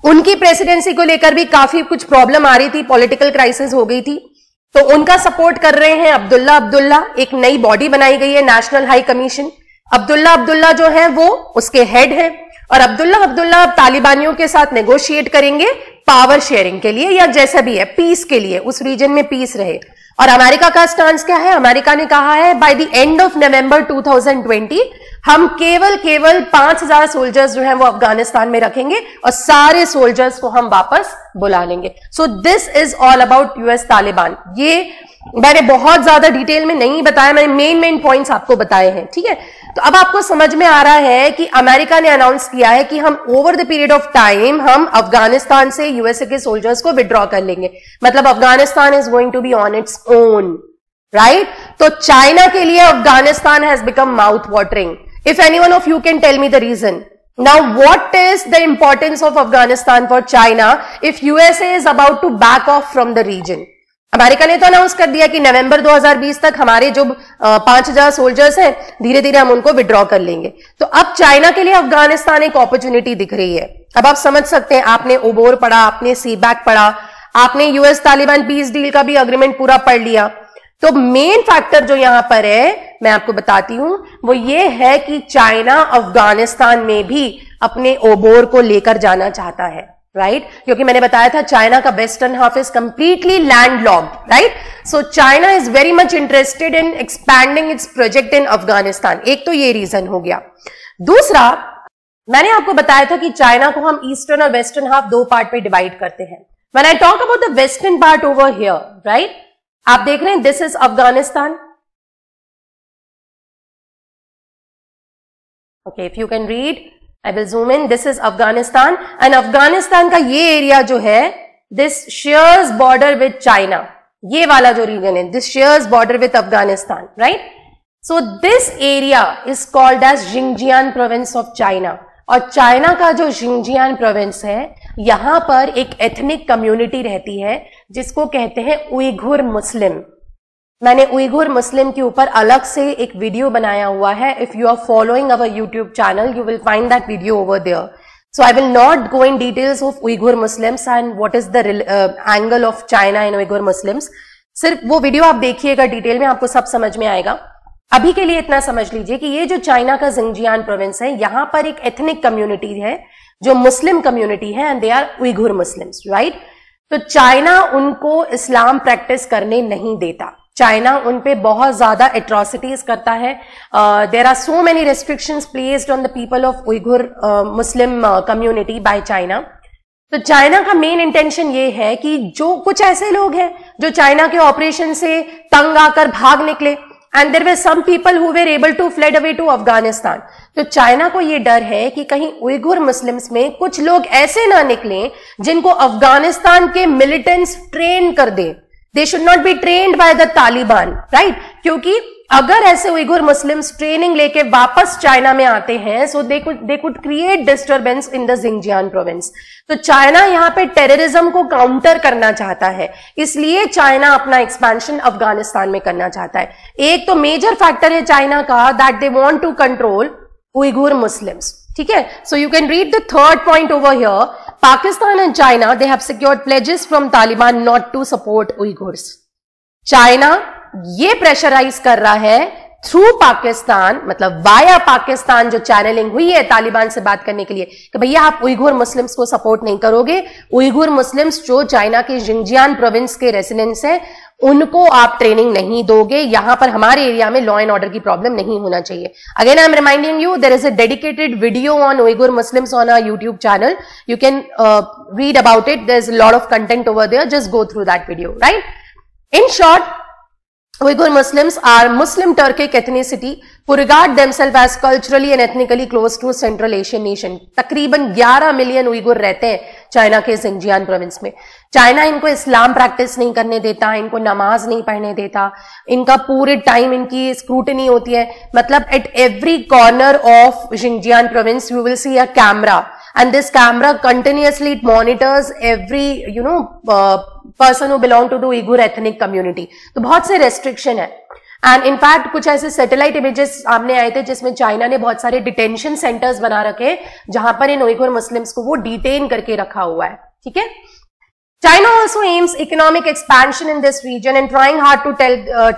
उनकी प्रेसिडेंसी को लेकर भी काफी कुछ प्रॉब्लम आ रही थी, पॉलिटिकल क्राइसिस हो गई थी, तो उनका सपोर्ट कर रहे हैं अब्दुल्ला। एक नई बॉडी बनाई गई है, नेशनल हाई कमीशन। अब्दुल्ला जो है वो उसके हेड है, और अब्दुल्ला तालिबानियों के साथ नेगोशिएट करेंगे पावर शेयरिंग के लिए, या जैसा भी है पीस के लिए, उस रीजन में पीस रहे। और अमेरिका का स्टांस क्या है? अमेरिका ने कहा है by the end of November 2020 हम केवल 5000 सोल्जर्स जो हैं वो अफगानिस्तान में रखेंगे और सारे सोल्जर्स को हम वापस बुला लेंगे। सो this is all about US Taliban. ये मैंने बहुत ज्यादा डिटेल में नहीं बताया, मैंने मेन पॉइंट्स आपको बताए हैं। ठीक है, तो अब आपको समझ में आ रहा है कि अमेरिका ने अनाउंस किया है कि हम over the period of time हम अफगानिस्तान से यूएसए के सोल्जर्स को विड्रॉ कर लेंगे। मतलब Afghanistan is going to be on its own, right? तो चाइना के लिए Afghanistan has become mouth watering. If anyone of you can tell me the region. Now what is the importance of Afghanistan for China if USA is about to back off from the region? America ने तो announce कर दिया कि नवंबर 2020 तक हमारे जो 5000 soldiers हैं धीरे धीरे हम उनको विड्रॉ कर लेंगे। तो अब चाइना के लिए अफगानिस्तान एक अपॉर्चुनिटी दिख रही है। अब आप समझ सकते हैं, आपने ओबोर पढ़ा, आपने सीबैक पढ़ा, आपने यूएस तालिबान पीस डील का भी अग्रीमेंट पूरा पढ़ लिया। तो मेन फैक्टर जो यहां पर है मैं आपको बताती हूं, वो ये है कि चाइना अफगानिस्तान में भी अपने ओबोर को लेकर जाना चाहता है, राइट? क्योंकि मैंने बताया था चाइना का western half is completely landlocked, right? So China is very much interested in expanding it's project in Afghanistan. एक तो ये रीजन हो गया। दूसरा, मैंने आपको बताया था कि चाइना को हम ईस्टर्न और वेस्टर्न हाफ दो पार्ट में डिवाइड करते हैं। When I talk about the western part over here, right, आप देख रहे हैं this is Afghanistan. Okay, if you can read, I will zoom in. This is Afghanistan, and Afghanistan का ये एरिया जो है, this shares border with China. ये वाला जो रीजन है, this shares border with Afghanistan, right? So this area is called as Xinjiang province of China. और China का जो Xinjiang province है, यहां पर एक एथनिक कम्युनिटी रहती है जिसको कहते हैं उइघुर मुस्लिम। मैंने उइघुर मुस्लिम के ऊपर अलग से एक वीडियो बनाया हुआ है। If you are following our YouTube channel, you will find that video over there. So I will not go in details of Uyghur Muslims and what is the angle of China in Uyghur Muslims. सिर्फ वो video आप देखिएगा detail में, आपको सब समझ में आएगा. अभी के लिए इतना समझ लीजिए कि ये जो चाइना का जिंजियान प्रोविंस है, यहां पर एक एथनिक कम्युनिटी है जो मुस्लिम कम्युनिटी है and they are Uyghur Muslims, right. तो चाइना उनको इस्लाम प्रैक्टिस करने नहीं देता. चाइना उन पे बहुत ज्यादा एट्रोसिटीज करता है. There are so many restrictions placed on the people of Uyghur Muslim community by China. तो चाइना का मेन इंटेंशन ये है कि जो कुछ ऐसे लोग हैं जो चाइना के ऑपरेशन से तंग आकर भाग निकले, and there were some people who were able to fled away to Afghanistan. तो चाइना को ये डर है कि कहीं उइघुर मुस्लिम्स में कुछ लोग ऐसे ना निकलें जिनको अफगानिस्तान के मिलिटेंट्स ट्रेन कर दें. They should not be trained by the Taliban, right? क्योंकि अगर ऐसे उइघुर मुस्लिम्स ट्रेनिंग लेके वापस चाइना में आते हैं, so they could create disturbance in the Xinjiang province. तो चाइना यहाँ पे टेररिज्म को काउंटर करना चाहता है, इसलिए चाइना अपना एक्सपेंशन अफगानिस्तान में करना चाहता है. एक तो मेजर फैक्टर है चाइना का that they want to control Uyghur Muslims. ठीक है, so you can read the third point over here. Pakistan and China, they have secured pledges from Taliban not to support Uyghurs. China ये pressurise कर रहा है through Pakistan, मतलब via Pakistan जो channelling हुई है तालिबान से बात करने के लिए कि भैया आप उइघुर मुस्लिम्स को सपोर्ट नहीं करोगे. उइघुर मुस्लिम्स जो चाइना के जिंजियान प्रोविंस के रेसिडेंट्स हैं उनको आप ट्रेनिंग नहीं दोगे. यहां पर हमारे एरिया में लॉ एंड ऑर्डर की प्रॉब्लम नहीं होना चाहिए. Again I am reminding you, there is a dedicated video on Uyghur Muslims on our YouTube channel. You can read about it. There is a lot of content over there. Just go through that video, right. In short, Uyghur Muslims are Muslim Turkic ethnicity who regard themselves as culturally and ethnically close to Central Asian nation. तकरीबन 11 million Uyghur रहते हैं China के जिंजियान province में. China इनको इस्लाम practice नहीं करने देता, इनको नमाज नहीं पढ़ने देता, इनका पूरे टाइम इनकी स्क्रूटनी होती है. मतलब at every corner of Xinjiang province you will see a camera, and this camera continuously it monitors every person who belong to the Uyghur ethnic community. तो बहुत से restriction है. एंड इनफैक्ट कुछ ऐसे सैटेलाइट इमेजेस सामने आए थे जिसमें चाइना ने बहुत सारे डिटेंशन सेंटर्स बना रखे जहां पर इन उइघुर मुस्लिम्स को वो डिटेन करके रखा हुआ है. ठीक है. China also aims economic expansion in this region and trying hard to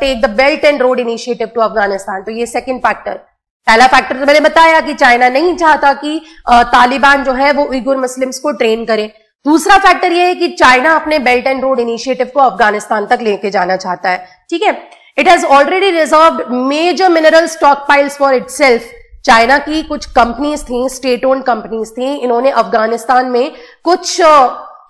take the Belt and Road Initiative to Afghanistan. तो ये सेकंड फैक्टर. पहला फैक्टर तो मैंने बताया कि चाइना नहीं चाहता कि तालिबान जो है वो उइघुर मुस्लिम्स को ट्रेन करे. दूसरा फैक्टर ये है कि चाइना अपने बेल्ट एंड रोड इनिशिएटिव को अफगानिस्तान तक लेके जाना चाहता है. ठीक है. It has already reserved major mineral stock piles for itself. China की कुछ कंपनीज थी, स्टेट ओन्ड कंपनीज थी, इन्होंने अफगानिस्तान में कुछ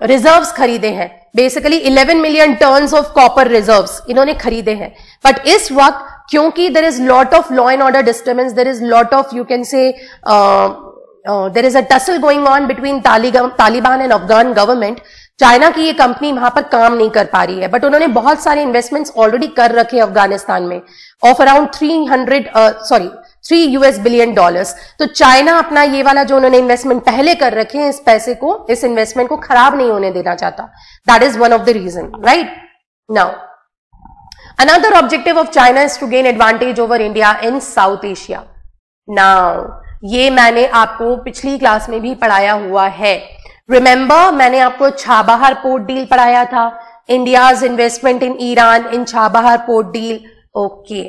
रिजर्व्स खरीदे हैं. Basically 11 million tons of copper reserves इन्होंने खरीदे हैं. बट इस वक्त क्योंकि there is lot of law and order disturbance, there is lot of you can say there is a tussle going on between Taliban and Afghan government. China की ये company वहां पर काम नहीं कर पा रही है, बट उन्होंने बहुत सारे इन्वेस्टमेंट्स ऑलरेडी कर रखे अफगानिस्तान में ऑफ अराउंड $3 बिलियन. तो चाइना अपना ये वाला जो उन्होंने इन्वेस्टमेंट पहले कर रखे हैं, इस पैसे को, इस इन्वेस्टमेंट को खराब नहीं होने देना चाहता. That is one of the region, right. Now another objective of China is to gain advantage over India in South Asia. Now, ये मैंने आपको पिछली क्लास में भी पढ़ाया हुआ है. रिमेंबर, मैंने आपको छाबहार पोर्ट डील पढ़ाया था. India's investment in Iran in Chabahar port deal. Okay,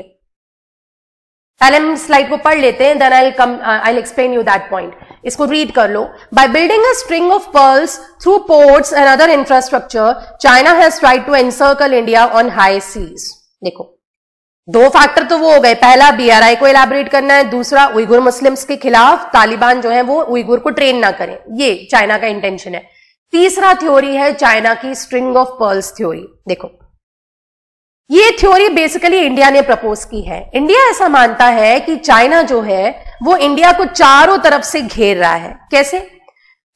पहले हम स्लाइड को पढ़ लेते हैं, then I explain you that point. इसको रीड कर लो. By building a string of pearls through ports and other infrastructure, China has tried to encircle India on high seas. देखो, दो फैक्टर तो वो हो गए. पहला BRI को इलैबोरेट करना है, दूसरा उइघुर मुस्लिम्स के खिलाफ तालिबान जो है वो उइघुर को ट्रेन ना करें, ये चाइना का इंटेंशन है. तीसरा थ्योरी है चाइना की स्ट्रिंग ऑफ पर्ल्स थ्योरी. देखो, ये थ्योरी बेसिकली इंडिया ने प्रपोज की है. इंडिया ऐसा मानता है कि चाइना जो है वो इंडिया को चारों तरफ से घेर रहा है. कैसे?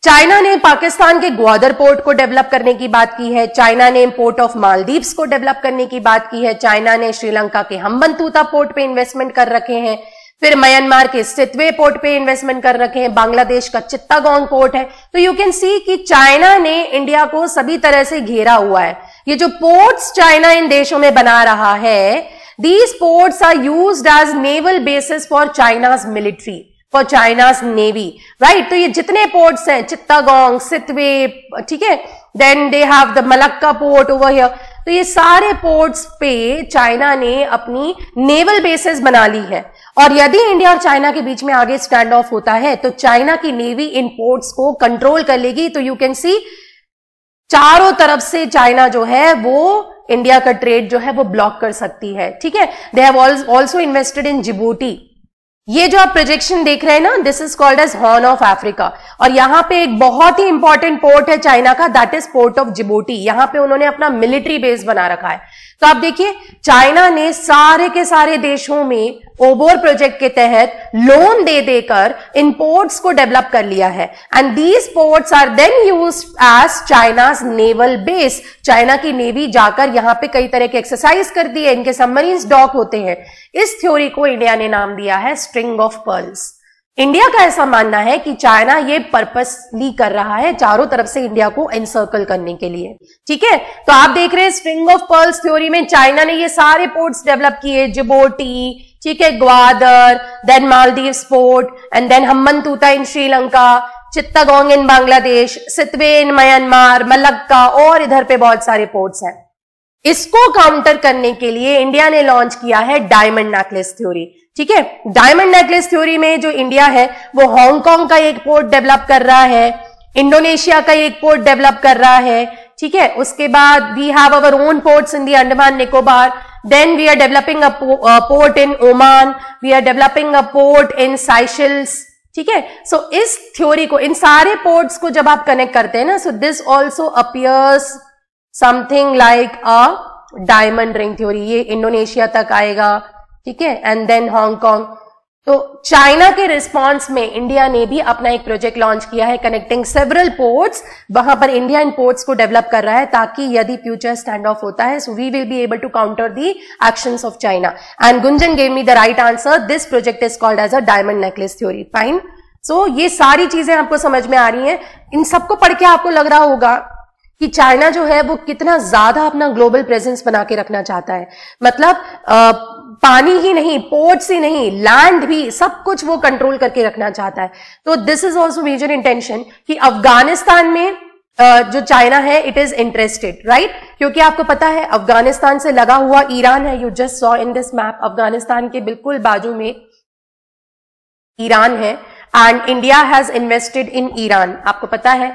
चाइना ने पाकिस्तान के ग्वादर पोर्ट को डेवलप करने की बात की है. चाइना ने पोर्ट ऑफ मालदीव्स को डेवलप करने की बात की है. चाइना ने श्रीलंका के हम्बनतोता पोर्ट पे इन्वेस्टमेंट कर रखे हैं. फिर म्यांमार के सितवे पोर्ट पे इन्वेस्टमेंट कर रखे हैं. बांग्लादेश का चित्तागोंग पोर्ट है. तो यू कैन सी कि चाइना ने इंडिया को सभी तरह से घेरा हुआ है. ये जो पोर्ट्स चाइना इन देशों में बना रहा है, these ports are used as naval bases for China's military. For China's navy, right. तो ये जितने पोर्ट्स हैं, चित्तागोंग, सितवे, ठीक है, then they have the Malacca port over here, तो ये सारे पोर्ट्स पे चाइना ने अपनी नेवल बेसेस बना ली है। और यदि इंडिया और चाइना के बीच में आगे स्टैंड ऑफ होता है तो चाइना की नेवी इन पोर्ट्स को कंट्रोल कर लेगी। तो यू कैन सी चारों तरफ से चाइना जो है वो इंडिया का ट्रेड जो है वो ब्लॉक कर सकती है, ठीक है। They have also invested in Djibouti. ये जो आप प्रोजेक्शन देख रहे हैं ना, this is called as Horn of Africa, और यहां पे एक बहुत ही इंपॉर्टेंट पोर्ट है चाइना का, that is port of Djibouti. यहां पे उन्होंने अपना मिलिट्री बेस बना रखा है। तो आप देखिए, चाइना ने सारे के सारे देशों में ओबोर प्रोजेक्ट के तहत लोन दे देकर इन पोर्ट्स को डेवलप कर लिया है, and these ports are then used as China's naval base. China की नेवी जाकर यहां पे कई तरह की एक्सरसाइज करती है, इनके सबमरीन्स डॉक होते हैं। इस थ्योरी को इंडिया ने नाम दिया है स्ट्रिंग ऑफ पर्ल्स। इंडिया का ऐसा मानना है कि चाइना ये पर्पसली कर रहा है चारों तरफ से इंडिया को एनसर्कल करने के लिए, ठीक है। तो आप देख रहे हैं स्ट्रिंग ऑफ पर्ल्स थ्योरी में चाइना ने ये सारे पोर्ट्स डेवलप किए, जिबूटी, ठीक है, Gwadar, then Maldives port, and then Hambantota in Sri Lanka, Chittagong in Bangladesh, Sittwe in Myanmar, Malacca, और इधर पे बहुत सारे पोर्ट्स हैं। इसको काउंटर करने के लिए इंडिया ने लॉन्च किया है डायमंड नेकलेस थ्योरी, ठीक है। डायमंड नेकलेस थ्योरी में जो इंडिया है वो हांगकांग का एक पोर्ट डेवलप कर रहा है, इंडोनेशिया का एक पोर्ट डेवलप कर रहा है, ठीक है। उसके बाद we have our own ports in the Andaman Nicobar, then we are developing a port in Oman, we are developing a port in Seychelles, ठीक है। सो इस थ्योरी को, इन सारे पोर्ट्स को जब आप कनेक्ट करते हैं ना, so this also appears something like a diamond ring theory. ये इंडोनेशिया तक आएगा, ठीक है, एंड देन हांगकांग। तो चाइना के रिस्पांस में इंडिया ने भी अपना एक प्रोजेक्ट लॉन्च किया है कनेक्टिंग सेवरल पोर्ट्स। वहां पर इंडिया इन पोर्ट्स को डेवलप कर रहा है ताकि यदि फ्यूचर स्टैंड ऑफ होता है, so we will be able to counter the actions of China. And Gunjan gave me the right answer, this project is called as a diamond necklace theory. Fine. So ये सारी चीजें आपको समझ में आ रही हैं। इन सबको पढ़ के आपको लग रहा होगा कि चाइना जो है वो कितना ज्यादा अपना ग्लोबल प्रेजेंस बना के रखना चाहता है। मतलब पानी ही नहीं, पोर्ट्स ही नहीं, लैंड भी, सब कुछ वो कंट्रोल करके रखना चाहता है। तो this is also major intention कि अफगानिस्तान में जो चाइना है इट इज इंटरेस्टेड, राइट। क्योंकि आपको पता है अफगानिस्तान से लगा हुआ ईरान है। You just saw in this map, Afghanistan के बिल्कुल बाजू में ईरान है, and India has invested in Iran. आपको पता है,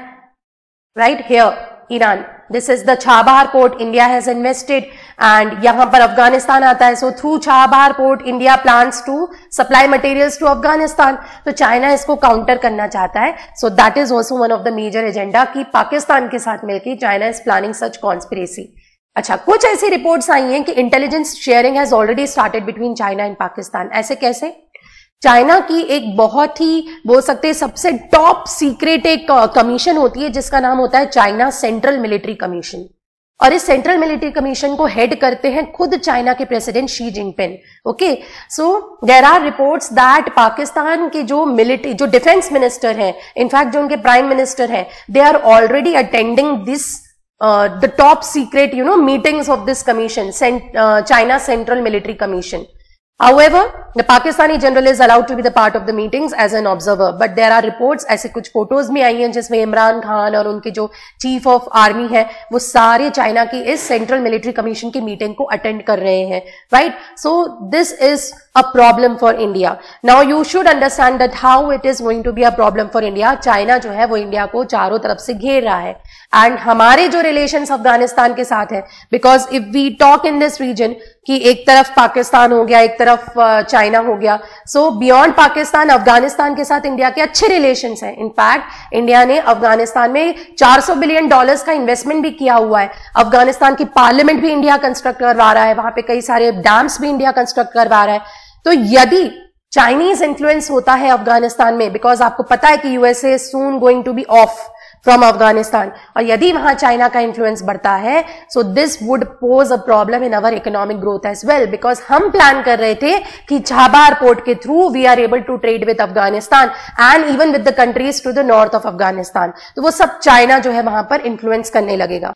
right, here Iran. This is the Chabahar port India has invested, and यहाँ पर अफगानिस्तान आता है। So through Chabahar port India plans to supply materials to Afghanistan. तो चाइना इसको काउंटर करना चाहता है। So that is also one of the major agenda कि पाकिस्तान के साथ मिलकर China is planning such conspiracy. अच्छा, कुछ ऐसी रिपोर्ट्स आई हैं कि intelligence sharing has already started between China and Pakistan. ऐसे कैसे? चाइना की एक बहुत ही बोल सकते हैं सबसे टॉप सीक्रेट एक कमीशन होती है जिसका नाम होता है चाइना सेंट्रल मिलिट्री कमीशन, और इस सेंट्रल मिलिट्री कमीशन को हेड करते हैं खुद चाइना के president Xi Jinping. Okay, so there are reports that Pakistan के जो मिलिट्री, जो डिफेंस मिनिस्टर हैं, इनफैक्ट जो उनके प्राइम मिनिस्टर हैं, they are already attending this the top secret meetings of this commission, China Central Military Commission. However, the Pakistani general is allowed to be the part of the meetings as an observer, but there are reports, ऐसे कुछ photos भी आई हैं जिसमें इमरान खान और उनके जो chief of army है वो सारे चाइना की इस सेंट्रल मिलिट्री कमीशन की मीटिंग को अटेंड कर रहे हैं, right. So this is a problem for India. Now you should understand that how it is going to be a problem for India. China जो है वो इंडिया को चारों तरफ से घेर रहा है, एंड हमारे जो रिलेशंस अफगानिस्तान के साथ है, because if we talk in this region कि एक तरफ पाकिस्तान हो गया, एक तरफ चाइना हो गया, सो बियॉन्ड पाकिस्तान अफगानिस्तान के साथ इंडिया के अच्छे रिलेशंस हैं। इनफैक्ट इंडिया ने अफगानिस्तान में $400 बिलियन का इन्वेस्टमेंट भी किया हुआ है। अफगानिस्तान की पार्लियामेंट भी इंडिया कंस्ट्रक्ट करवा रहा है, वहां पे कई सारे डैम्स भी इंडिया कंस्ट्रक्ट करवा रहा है। तो यदि चाइनीज इन्फ्लुएंस होता है अफगानिस्तान में, बिकॉज आपको पता है कि USA soon going to be off from Afghanistan, और यदि वहां चाइना का इन्फ्लुएंस बढ़ता है, so this would pose a problem in our economic growth as well, because हम प्लान कर रहे थे कि चाबार पोर्ट के through we are able to trade with Afghanistan and even with the countries to the north of Afghanistan. तो वो सब China जो है वहां पर इन्फ्लुएंस करने लगेगा।